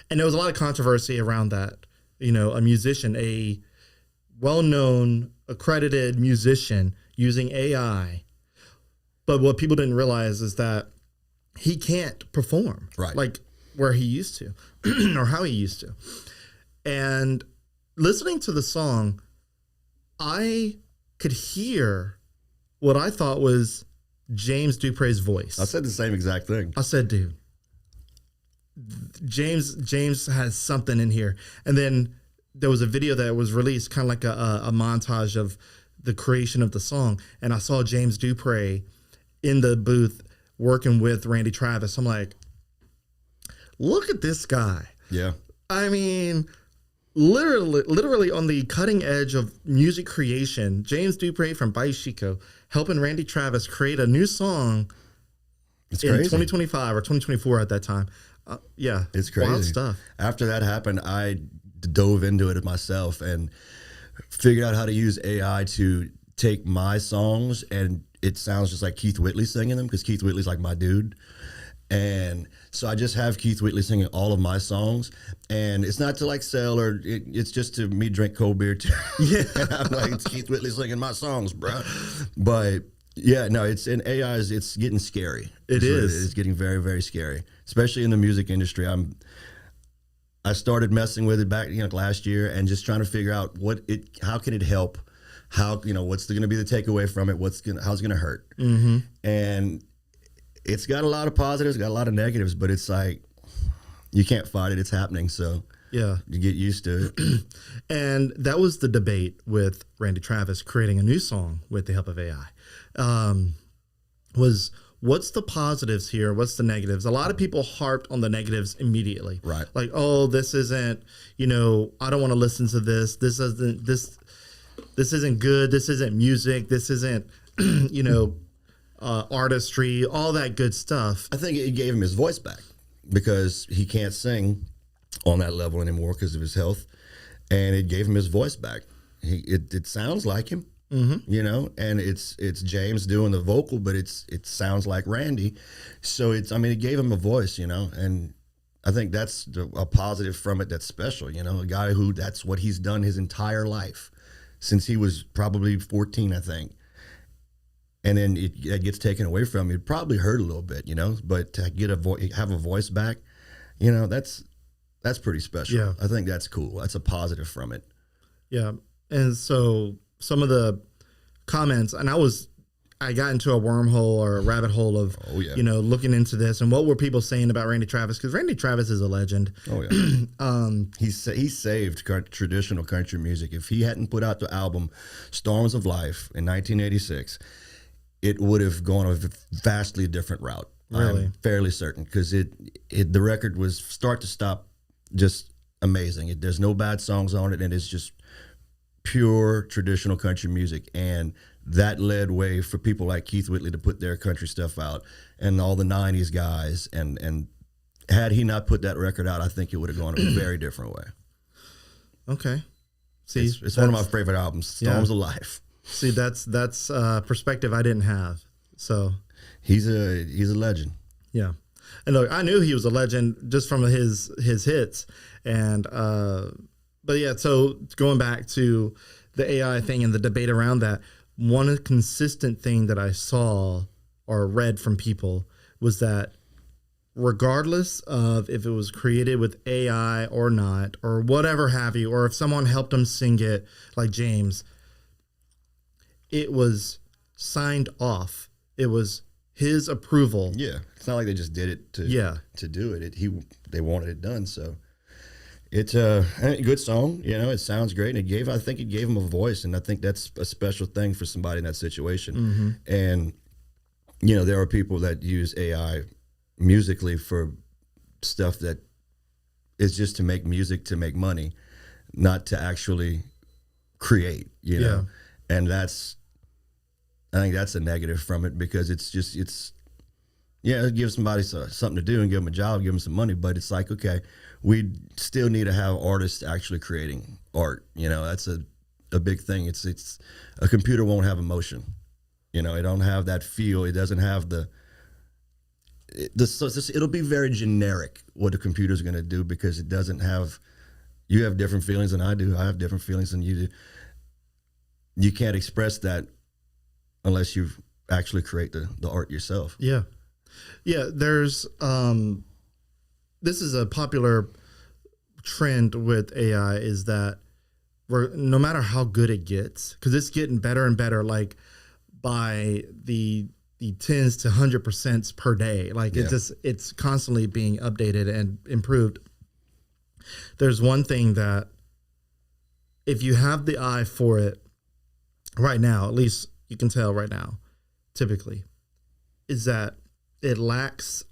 there was a lot of controversy around that. A musician, a well-known, accredited musician using AI. But what people didn't realize is that he can't perform like where he used to or how he used to. And listening to the song, I could hear what I thought was James Dupre's voice. I said the same exact thing. I said, dude, James has something in here. And then there was a video that was released, kind of like a montage of the creation of the song. And I saw James Dupre in the booth working with Randy Travis. I'm like, look at this guy. Yeah. I mean, literally on the cutting edge of music creation, James Dupre from Bayou Chico helping Randy Travis create a new song in 2025 or 2024 at that time. It's crazy. Wild stuff. After that happened, I dove into it myself and figured out how to use AI to take my songs, and it sounds just like Keith Whitley singing them, because Keith Whitley's like my dude. And so I just have Keith Whitley singing all of my songs, and it's not to like sell it's just to me drink cold beer too. Yeah, I'm like, it's Keith Whitley singing my songs, bro. But yeah, no, it's getting scary. It's getting very, very scary, especially in the music industry. I started messing with it back, last year, and just trying to figure out how can it help, what's going to be the takeaway from it, how's it going to hurt, and it's got a lot of positives, got a lot of negatives, but it's like you can't fight it; it's happening. So yeah, you get used to it. And that was the debate with Randy Travis creating a new song with the help of AI. Was what's the positives here? What's the negatives? A lot of people harped on the negatives immediately. Right. Like, oh, this isn't, I don't want to listen to this. This isn't good. This isn't music. This isn't, artistry, all that good stuff. I think it gave him his voice back, because he can't sing on that level anymore because of his health. And it gave him his voice back. It sounds like him. And it's James doing the vocal, but it sounds like Randy. So it gave him a voice, and I think that's a positive from it. That's special, a guy who that's what he's done his entire life since he was probably 14, I think. And then it gets taken away from him. It probably hurt a little bit, but to get have a voice back, that's pretty special. Yeah. I think that's cool. That's a positive from it. Yeah. And so some of the comments, and I got into a wormhole or a rabbit hole of, looking into this and what were people saying about Randy Travis, because Randy Travis is a legend. Oh yeah. He saved traditional country music. If he hadn't put out the album Storms of Life in 1986, it would have gone a vastly different route. Really? I'm fairly certain, because the record was start to stop just amazing. There's no bad songs on it, and it's just pure traditional country music. And that led way for people like Keith Whitley to put their country stuff out, and all the 90s guys. And had he not put that record out, I think it would have gone a very different way. Okay. See, it's one of my favorite albums, Storms of Life. See, that's perspective I didn't have. So he's a legend. Yeah. And look, I knew he was a legend just from his hits. And but yeah, so going back to the AI thing and the debate around that, one consistent thing that I saw or read from people was that regardless of if it was created with AI or not, or whatever have you, or if someone helped him sing it like James, it was signed off. It was his approval. Yeah. It's not like they just did it to do it. They wanted it done. So it's a good song. You know, it sounds great. And I think it gave him a voice. And I think that's a special thing for somebody in that situation. Mm-hmm. And, you know, there are people that use AI musically for stuff that is just to make music, to make money, not to actually create, you know? And I think that's a negative from it, because it gives somebody something to do and give them a job, give them some money. But it's like, okay, we still need to have artists actually creating art. You know, that's a big thing. It's a computer won't have emotion. You know, it don't have that feel. It doesn't have it'll be very generic what the computer's going to do, because it doesn't have, you have different feelings than I do. I have different feelings than you do. You can't express that unless you actually create the art yourself. Yeah. Yeah. There's, this is a popular trend with AI, is that no matter how good it gets, because it's getting better and better, like by the 10s to 100% per day. Like it's constantly being updated and improved. There's one thing that if you have the eye for it right now, at least you can tell right now, typically, is that it lacks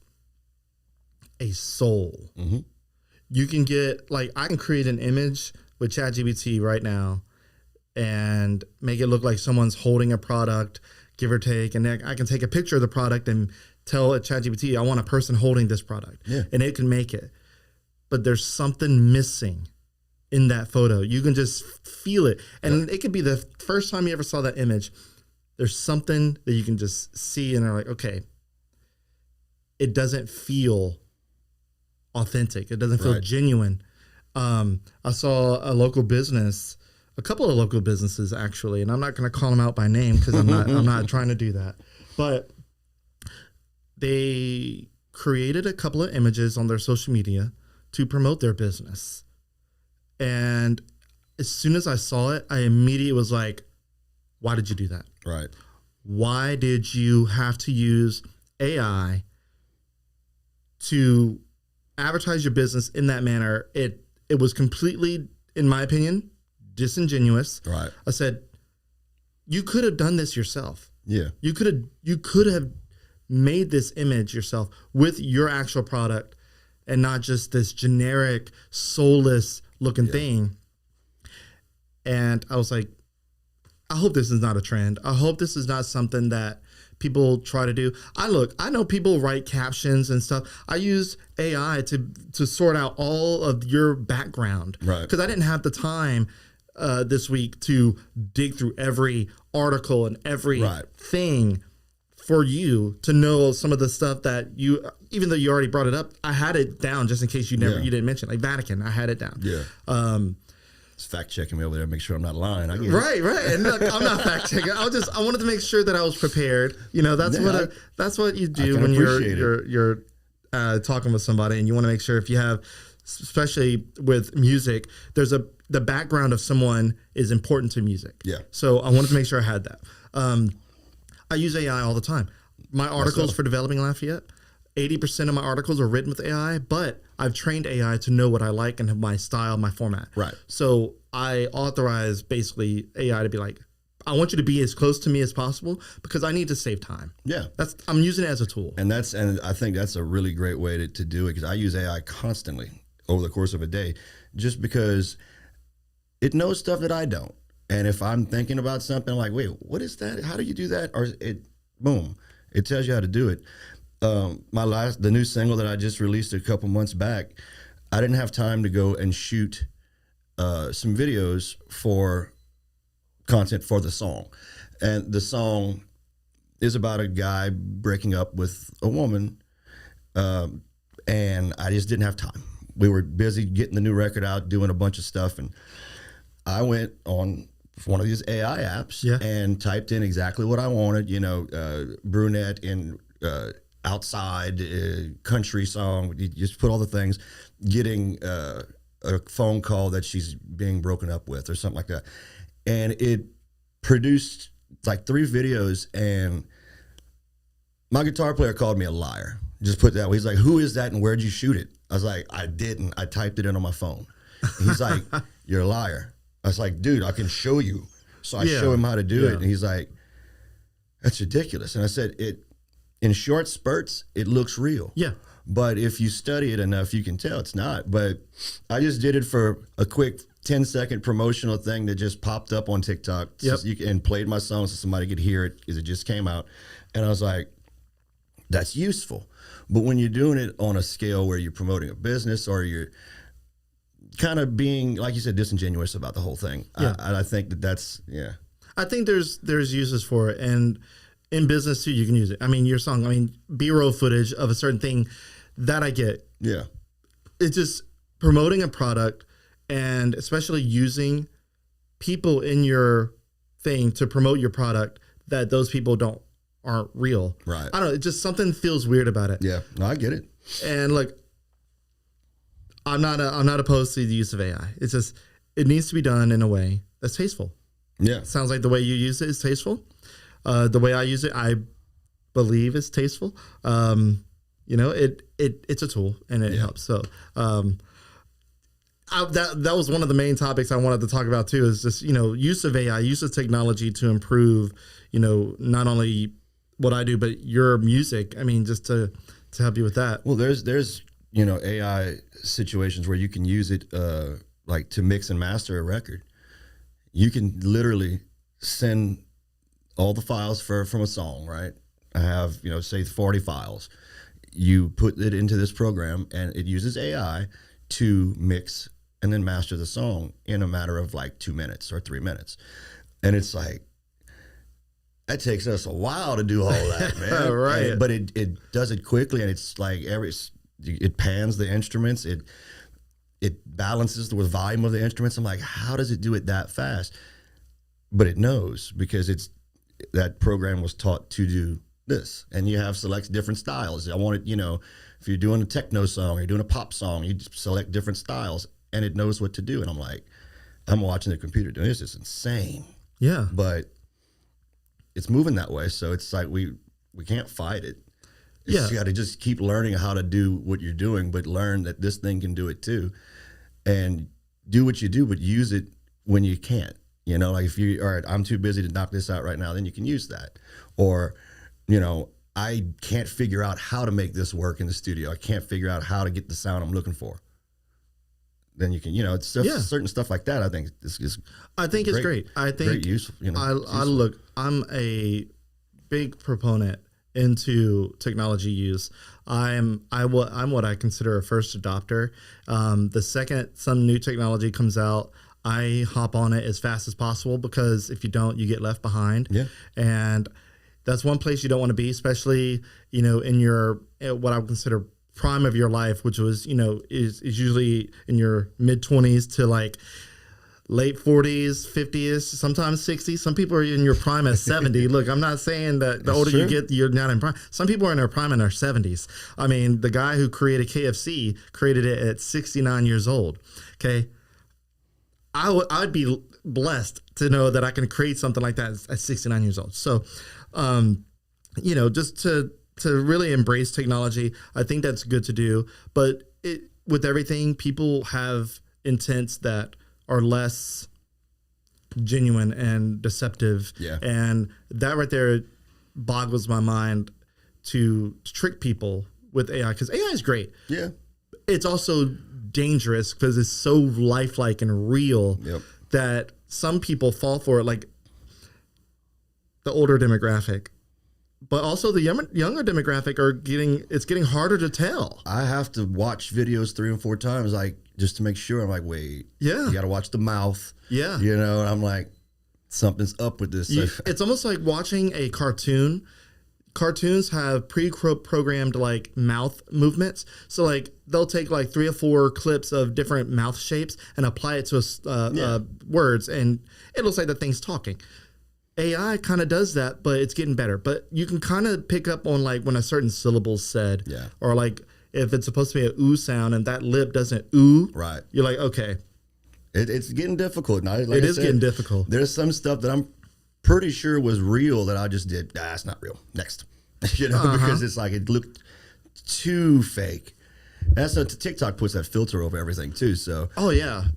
a soul. Mm-hmm. You can get, like, I can create an image with ChatGPT right now and make it look like someone's holding a product, give or take, and then I can take a picture of the product and tell it, ChatGPT, I want a person holding this product, and it can make it. But there's something missing in that photo. You can just feel it, and it could be the first time you ever saw that image. There's something that you can just see, and they're like, okay, it doesn't feel authentic. It doesn't feel genuine. I saw a local business, a couple of local businesses actually, and I'm not going to call them out by name because I'm not trying to do that. But they created a couple of images on their social media to promote their business. And as soon as I saw it, I immediately was like, why did you do that? Right. Why did you have to use AI to advertise your business in that manner? It was completely, in my opinion, disingenuous. Right. I said, you could have done this yourself. Yeah. You could have made this image yourself with your actual product and not just this generic, soulless looking thing. And I was like, I hope this is not a trend. I hope this is not something that people try to do. I know people write captions and stuff. I use AI to sort out all of your background. Right. Because I didn't have the time this week to dig through every article and every thing for you to know some of the stuff that you, even though you already brought it up, I had it down just in case you didn't mention, like Vatican. I had it down. Yeah. It's fact checking me over there, make sure I'm not lying. I get right. And look, I'm not fact checking. I wanted to make sure that I was prepared. You know, that's what you do when you're talking with somebody, and you want to make sure, if you have, especially with music, the background of someone is important to music. Yeah. So I wanted to make sure I had that. I use AI all the time. My articles for Developing Lafayette, 80% of my articles are written with AI, but I've trained AI to know what I like and have my style, my format. Right. So I authorize basically AI to be like, I want you to be as close to me as possible because I need to save time. Yeah. I'm using it as a tool. And I think that's a really great way to do it, because I use AI constantly over the course of a day. just because it knows stuff that I don't. And if I'm thinking about something, I'm like, wait, what is that? How do you do that? Or boom, it tells you how to do it. The new single that I just released a couple months back, I didn't have time to go and shoot some videos for content for the song. And the song is about a guy breaking up with a woman, and I just didn't have time. We were busy getting the new record out, doing a bunch of stuff, and I went on one of these AI apps and typed in exactly what I wanted, brunette in outside country song. You just put all the things, getting a phone call that she's being broken up with or something like that. And it produced like 3 videos, and my guitar player called me a liar. Just put that way. He's like, who is that and where'd you shoot it? I was like, I didn't. I typed it in on my phone. And he's like, you're a liar. I was like, dude, I can show you. So I show him how to do it. And he's like, that's ridiculous. And I said, in short spurts, it looks real. Yeah. But if you study it enough, you can tell it's not. But I just did it for a quick 10-second promotional thing that just popped up on TikTok and played my song so somebody could hear it because it just came out. And I was like, that's useful. But when you're doing it on a scale where you're promoting a business or you're kind of being, like you said, disingenuous about the whole thing, I think that's. I think there's uses for it. And in business too, you can use it. I mean, your song, B-roll footage of a certain thing, that I get. Yeah. It's just promoting a product, and especially using people in your thing to promote your product that those people aren't real. Right. I don't know. It just, something feels weird about it. Yeah. No, I get it. And look, I'm not opposed to the use of AI. It's just, it needs to be done in a way that's tasteful. Yeah. Sounds like the way you use it is tasteful. The way I use it, I believe is tasteful. It's a tool and it helps. So, that was one of the main topics I wanted to talk about too, is just, use of AI, use of technology to improve, not only what I do, but your music. I mean, just to help you with that. Well, there's AI situations where you can use it, like to mix and master a record. You can literally send all the files from a song, right? I have, say 40 files. You put it into this program and it uses AI to mix and then master the song in a matter of like 2 minutes or 3 minutes. And it's like, that takes us a while to do all that, man. Right. But it does it quickly, and it's like it pans the instruments. It balances the volume of the instruments. I'm like, how does it do it that fast? But it knows, because that program was taught to do this. And you have select different styles. I want it, if you're doing a techno song or you're doing a pop song, you select different styles, and it knows what to do. And I'm like, I'm watching the computer doing this. It's insane. Yeah. But it's moving that way. So it's like we can't fight it. You got to just keep learning how to do what you're doing, but learn that this thing can do it too. And do what you do, but use it when you can't. Like if all right, I'm too busy to knock this out right now, then you can use that. Or, I can't figure out how to make this work in the studio. I can't figure out how to get the sound I'm looking for. Then you can, it's certain stuff like that. I think is I think it's great. I think great use. I'm a big proponent into technology use. I'm what I consider a first adopter. The second some new technology comes out, I hop on it as fast as possible, because if you don't, you get left behind. Yeah. And that's one place you don't want to be, especially, in your, what I would consider prime of your life, which was, is usually in your mid 20s to like late 40s, 50s, sometimes 60s. Some people are in your prime at 70. Look, I'm not saying that the older you get, you're not in prime. Some people are in their prime in their 70s. I mean, the guy who created KFC created it at 69 years old. Okay. I'd be blessed to know that I can create something like that at 69 years old. So, just to really embrace technology, I think that's good to do. But with everything, people have intents that are less genuine and deceptive. Yeah. And that right there boggles my mind to trick people with AI, because AI is great. Yeah. It's also dangerous because it's so lifelike and real that some people fall for it, like the older demographic. But also the younger demographic it's getting harder to tell. I have to watch videos 3 and 4 times, like just to make sure. I'm like, wait, you got to watch the mouth. Yeah. And I'm like, something's up with this. It's almost like watching a cartoon. Cartoons have pre-programmed like mouth movements. So like they'll take like 3 or 4 clips of different mouth shapes and apply it to words, and it looks like the thing's talking. AI kind of does that, but it's getting better. But you can kind of pick up on like when a certain syllable's said, or like if it's supposed to be an ooh sound and that lip doesn't ooh, right? You're like, okay, it's getting difficult. Now, like it is getting difficult. There's some stuff that I'm pretty sure was real that I just did. It's not real. Next, because it's like it looked too fake. That's what TikTok puts that filter over everything too. So dude,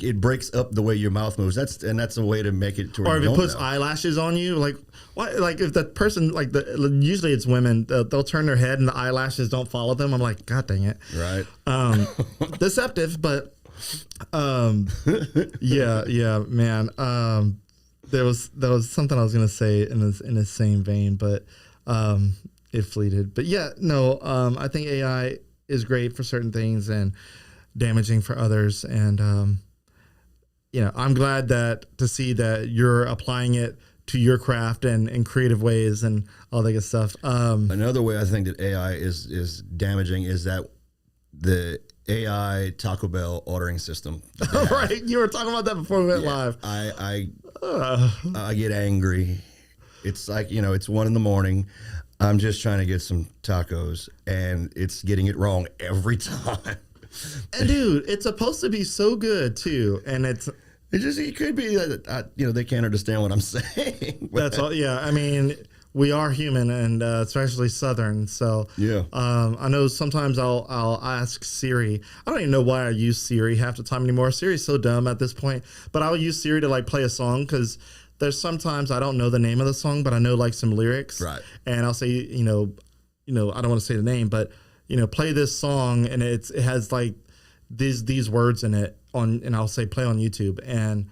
it breaks up the way your mouth moves. That's a way to make it to. Or if it puts eyelashes on you, like why? Like if that person, like usually it's women, they'll turn their head and the eyelashes don't follow them. I'm like, God dang it, right? Deceptive, but yeah, man. There was something I was gonna say in the same vein, but it fleeted. But yeah, no, I think AI is great for certain things and damaging for others. And, I'm glad to see that you're applying it to your craft and in creative ways and all that good stuff. Another way I think that AI is damaging is that the AI Taco Bell ordering system. Right. You were talking about that before we went live. I get angry. It's like, it's 1 a.m. I'm just trying to get some tacos, and it's getting it wrong every time. And dude, it's supposed to be so good too, and it could be that they can't understand what I'm saying. That's all. Yeah, I mean, we are human, and especially Southern. So I know sometimes I'll ask Siri. I don't even know why I use Siri half the time anymore. Siri's so dumb at this point, but I'll use Siri to like play a song because there's sometimes I don't know the name of the song, but I know like some lyrics. Right. And I'll say, I don't want to say the name, but play this song, and it has like these words in it and I'll say play on YouTube, and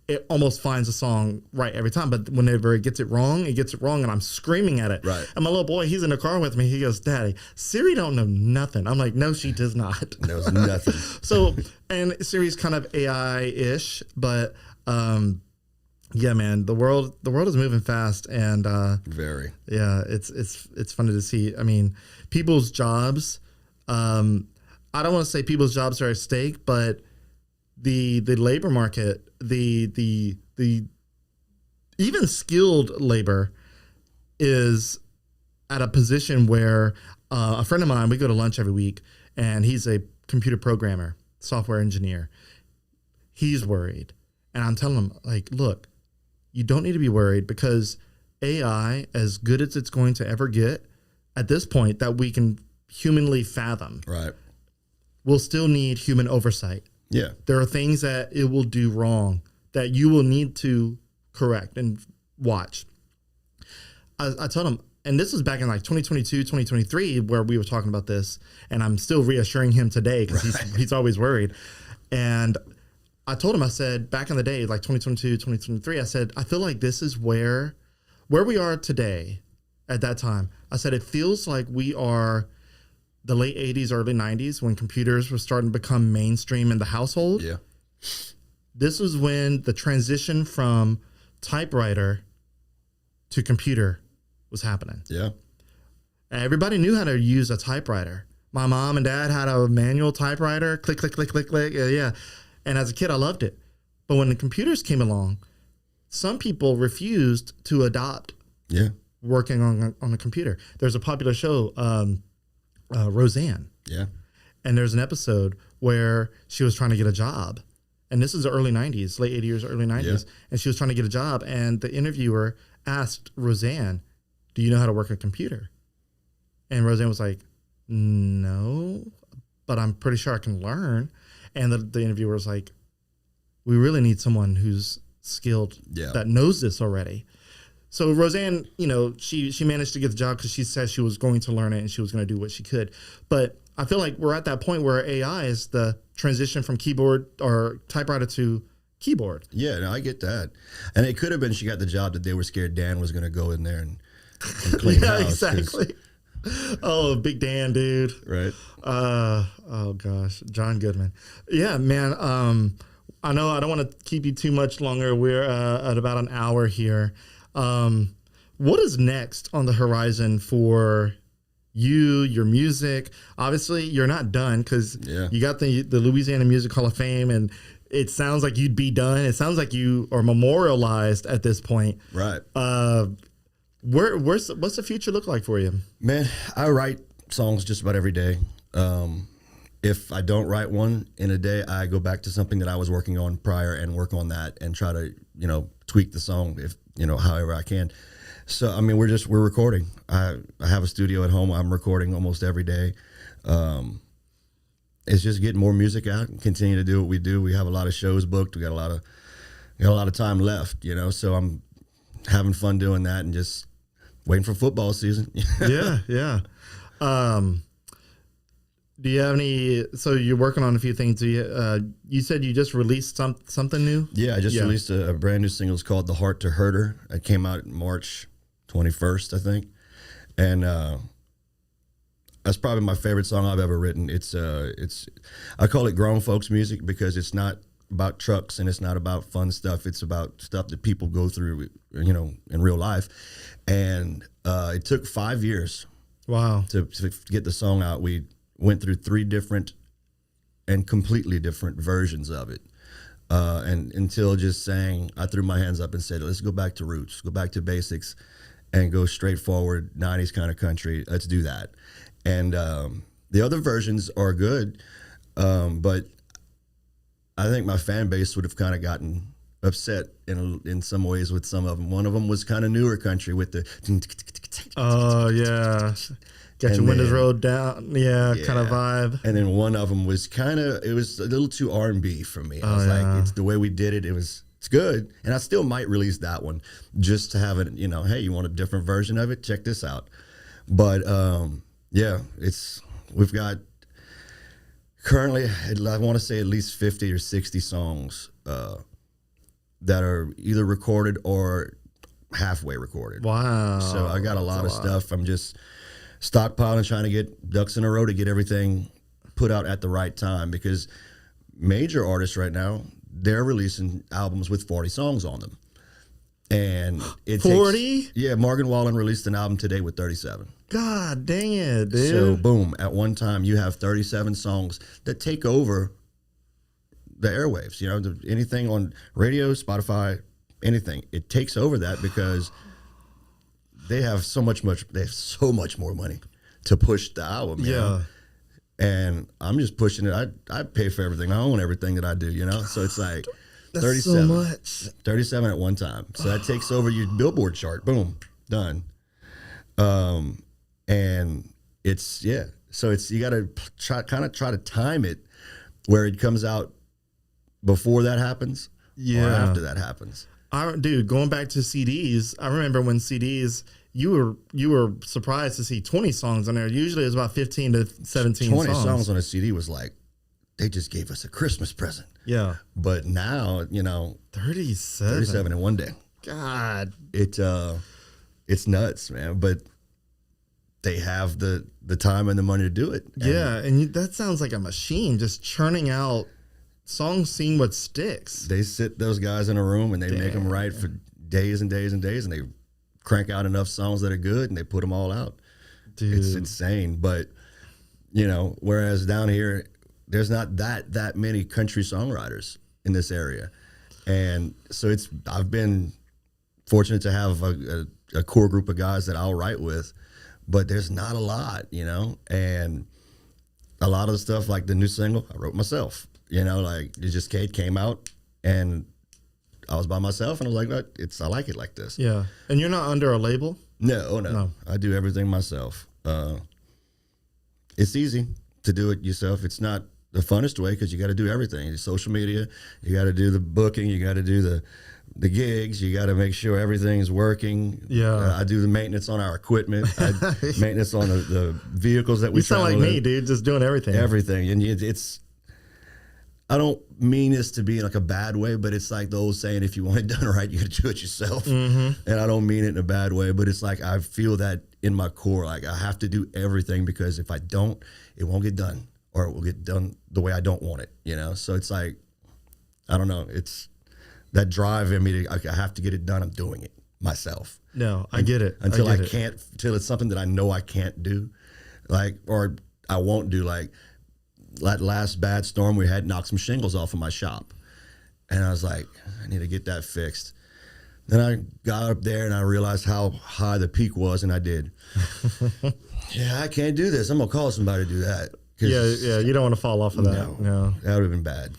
it almost finds a song right every time. But whenever it gets it wrong, and I'm screaming at it. Right. And my little boy, he's in the car with me. He goes, "Daddy, Siri don't know nothing." I'm like, "No, she does not." Knows nothing. So, and Siri's kind of AI-ish, but yeah, man, the world is moving fast, and very. Yeah, it's funny to see. I mean, people's jobs. I don't want to say people's jobs are at stake, but the labor market, the even skilled labor is at a position where a friend of mine, we go to lunch every week, and he's a computer programmer, software engineer. He's worried, and I'm telling him, like, look, you don't need to be worried, because AI, as good as it's going to ever get at this point that we can humanly fathom, right, we'll still need human oversight. Yeah. There are things that it will do wrong that you will need to correct and watch. I told him, and this was back in like 2022, 2023, where we were talking about this, and I'm still reassuring him today because he's always worried. And I told him, I said, back in the day, like 2022, 2023, I said, I feel like this is where we are today at that time. I said, it feels like we are the late 80s, early 90s, when computers were starting to become mainstream in the household. Yeah. This was when the transition from typewriter to computer was happening. Yeah. Everybody knew how to use a typewriter. My mom and dad had a manual typewriter, click, click, click, click, click. Yeah. And as a kid, I loved it. But when the computers came along, some people refused to adopt working on a computer. There's a popular show, Roseanne. Yeah. And there's an episode where she was trying to get a job. And this is the early 90s, late 80s, early 90s. Yeah. And she was trying to get a job. And the interviewer asked Roseanne, do you know how to work a computer? And Roseanne was like, no, but I'm pretty sure I can learn. And the interviewer was like, we really need someone who's skilled, that knows this already. So Roseanne, she managed to get the job because she said she was going to learn it and she was going to do what she could. But I feel like we're at that point where AI is the transition from keyboard or typewriter to keyboard. Yeah, no, I get that. And it could have been she got the job that they were scared Dan was going to go in there and clean Yeah, house. exactly. Oh, Big Dan, dude. Right. Oh gosh, John Goodman. Yeah, man. I know I don't want to keep you too much longer. We're at about an hour here. What is next on the horizon for you, your music? Obviously, you're not done because you got the Louisiana Music Hall of Fame, and it sounds like you'd be done. It sounds like you are memorialized at this point. Right. What's the future look like for you? Man, I write songs just about every day. If I don't write one in a day, I go back to something that I was working on prior and work on that and try to, tweak the song if, however I can. So, I mean, we're recording. I have a studio at home. I'm recording almost every day. It's just getting more music out and continue to do what we do. We have a lot of shows booked. We got a lot of time left, so I'm having fun doing that and just waiting for football season. Yeah. Do you have any? So you're working on a few things. Do you said you just released something new? Yeah, I just released a brand new single. It's called "The Heart to Herder." It came out March 21st, I think, and that's probably my favorite song I've ever written. It's I call it grown folks music because it's not about trucks and it's not about fun stuff. It's about stuff that people go through, in real life. And it took 5 years. Wow. To get the song out. We went through 3 different and completely different versions of it. And until just saying, I threw my hands up and said, let's go back to roots, go back to basics and go straight forward, 90s kind of country. Let's do that. And the other versions are good, but I think my fan base would have kind of gotten upset in some ways with some of them. One of them was kind of newer country with the oh yeah, got your windows rolled down, yeah, kind of vibe. And then one of them was it was a little too R&B for me. I was like, it's the way we did it. It's good, and I still might release that one just to have it. Hey, you want a different version of it? Check this out. But we've got. Currently, I want to say at least 50 or 60 songs that are either recorded or halfway recorded. Wow. So I got a lot of stuff. I'm just stockpiling, trying to get ducks in a row to get everything put out at the right time because major artists right now, they're releasing albums with 40 songs on them. And it 40? Yeah, Morgan Wallen released an album today with 37. God dang it, dude. So boom, at one time you have 37 songs that take over the airwaves. Anything on radio, Spotify, anything. It takes over that because they have so much more money to push the album. Yeah. And I'm just pushing it. I pay for everything. I own everything that I do, So it's like that's 37. So much. 37 at one time. So that takes over your Billboard chart. Boom. Done. And it's so you got to try to time it where it comes out before that happens or after that happens. Dude, going back to CDs, I remember when CDs you were surprised to see 20 songs on there. Usually it was about 15 to 17 20 songs on a CD was like they just gave us a Christmas present. Yeah. But now, 37 in one day. God, it's nuts, man, but they have the time and the money to do it. And that sounds like a machine just churning out songs, seeing what sticks. They sit those guys in a room and they make them write for days and days and days, and they crank out enough songs that are good and they put them all out. Dude. It's insane. But, whereas down here, there's not that many country songwriters in this area. And so I've been fortunate to have a core group of guys that I'll write with, but there's not a lot, and a lot of the stuff like the new single I wrote myself, like it just came out and I was by myself and I was like, I like it like this. Yeah. And you're not under a label? No. I do everything myself. It's easy to do it yourself. It's not the funnest way because you got to do everything. Social media, you got to do the booking, you got to do the the gigs, you got to make sure everything's working. Yeah. I do the maintenance on our equipment, maintenance on the vehicles that we You sound like travel me, in. dude, just doing everything. Everything. And it's, I don't mean this to be like a bad way, but it's like the old saying, if you want it done right, you got to do it yourself. Mm-hmm. And I don't mean it in a bad way, but it's like I feel that in my core, like I have to do everything, because if I don't, it won't get done, or it will get done the way I don't want it, you know? So it's like, I don't know. It's that drive in me to, I have to get it done. I'm doing it myself. No, I get it. Until I can't, until it's something that I know I can't do, like, or I won't do. Like that last bad storm we had knocked some shingles off of my shop. And I was like, I need to get that fixed. Then I got up there and I realized how high the peak was, and I did. Yeah, I can't do this. I'm going to call somebody to do that. Yeah, you don't want to fall off of that. No. That would have been bad.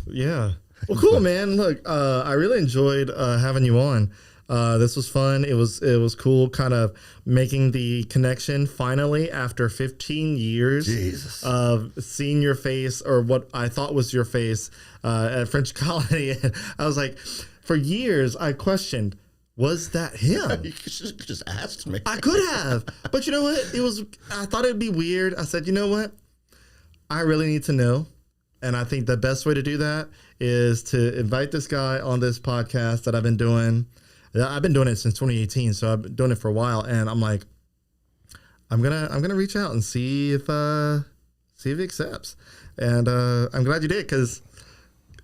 Yeah. Well, cool, man. Look, I really enjoyed having you on. This was fun. It was cool, kind of making the connection finally after 15 years Jesus. of seeing your face, or what I thought was your face, at French Colony. And I was like, for years, I questioned, was that him? You just asked me. I could have, but you know what? I thought it'd be weird. I said, you know what? I really need to know. And I think the best way to do that is to invite this guy on this podcast that I've been doing. I've been doing it since 2018, so I've been doing it for a while. And I'm like, I'm gonna reach out and see if he accepts. And I'm glad you did, because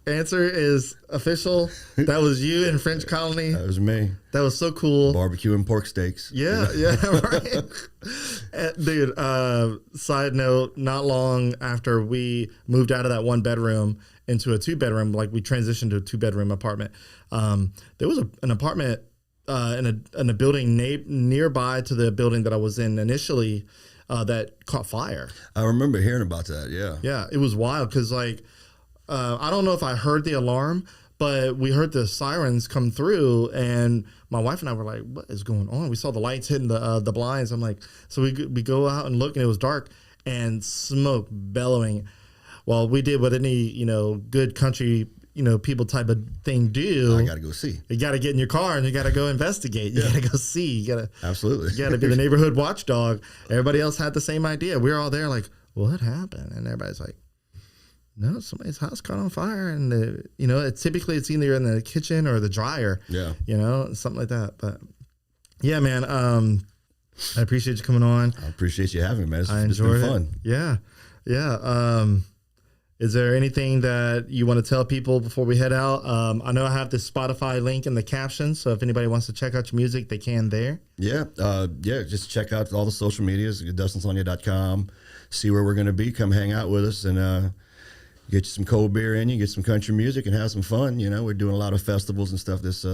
answer is official. That was you in French Colony. That was me. That was so cool. Barbecue and pork steaks. Yeah, right. Dude, side note, not long after we moved out of that one bedroom into a 2-bedroom, like we transitioned to a 2-bedroom apartment, there was an apartment in a building nearby to the building that I was in initially that caught fire. I remember hearing about that, yeah. Yeah, it was wild, because like, I don't know if I heard the alarm, but we heard the sirens come through, and my wife and I were like, what is going on? We saw the lights hitting the blinds. I'm like, so we go out and look, and it was dark, and smoke bellowing. Well, we did what any, good country, people type of thing do. I got to go see. You got to get in your car and you got to go investigate. You got to go see. You got to Absolutely. You got to be the neighborhood watchdog. Everybody else had the same idea. We were all there like, what happened? And everybody's like, no, somebody's house caught on fire, and it's either in the kitchen or the dryer. Yeah. Something like that. But yeah, man, I appreciate you coming on. I appreciate you having me, man. I It's been enjoyed it. fun. Yeah. Is there anything that you want to tell people before we head out? I know I have the Spotify link in the caption, so if anybody wants to check out your music, they can there. Yeah. Just check out all the social medias, DustinSonnier.com. See where we're going to be. Come hang out with us, and get you some cold beer in you, get some country music, and have some fun. We're doing a lot of festivals and stuff because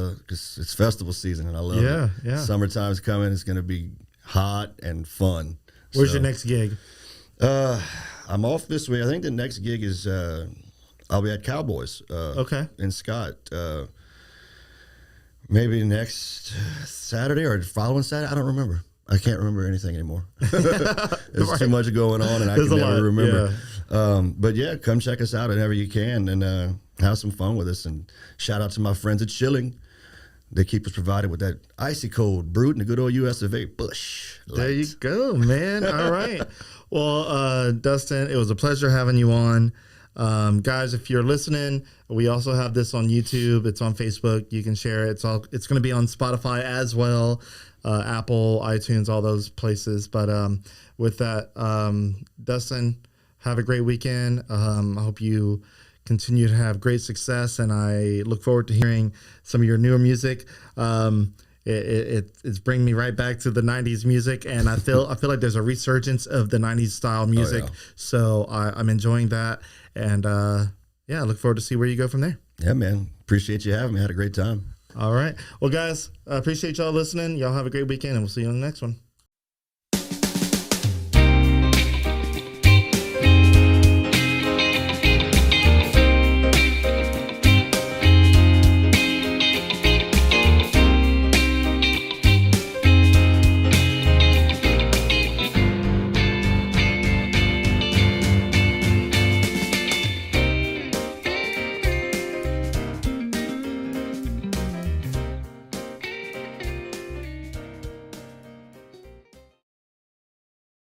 it's festival season, and I love it. Yeah. Summertime's coming. It's going to be hot and fun. Where's your next gig? I'm off this week. I think the next gig is I'll be at Cowboys. Okay. In Scott. Maybe next Saturday or following Saturday. I don't remember. I can't remember anything anymore. There's Right. too much going on, and There's I a can never lot, remember. But yeah, come check us out whenever you can, and have some fun with us. And shout out to my friends at Schilling. They keep us provided with that icy cold brewed in the good old US of A Bush Light. There you go, man. All right. Well, Dustin, it was a pleasure having you on. Guys, if you're listening, we also have this on YouTube. It's on Facebook. You can share it. It's going to be on Spotify as well, Apple, iTunes, all those places. But with that, Dustin, have a great weekend. I hope you continue to have great success, and I look forward to hearing some of your newer music. It's bringing me right back to the 90s music, and I feel like there's a resurgence of the 90s style music. yeah. So I'm enjoying that, and I look forward to see where you go from there. Yeah, man. Appreciate you having me. Had a great time. All right. Well, guys, I appreciate y'all listening. Y'all have a great weekend, and we'll see you on the next one.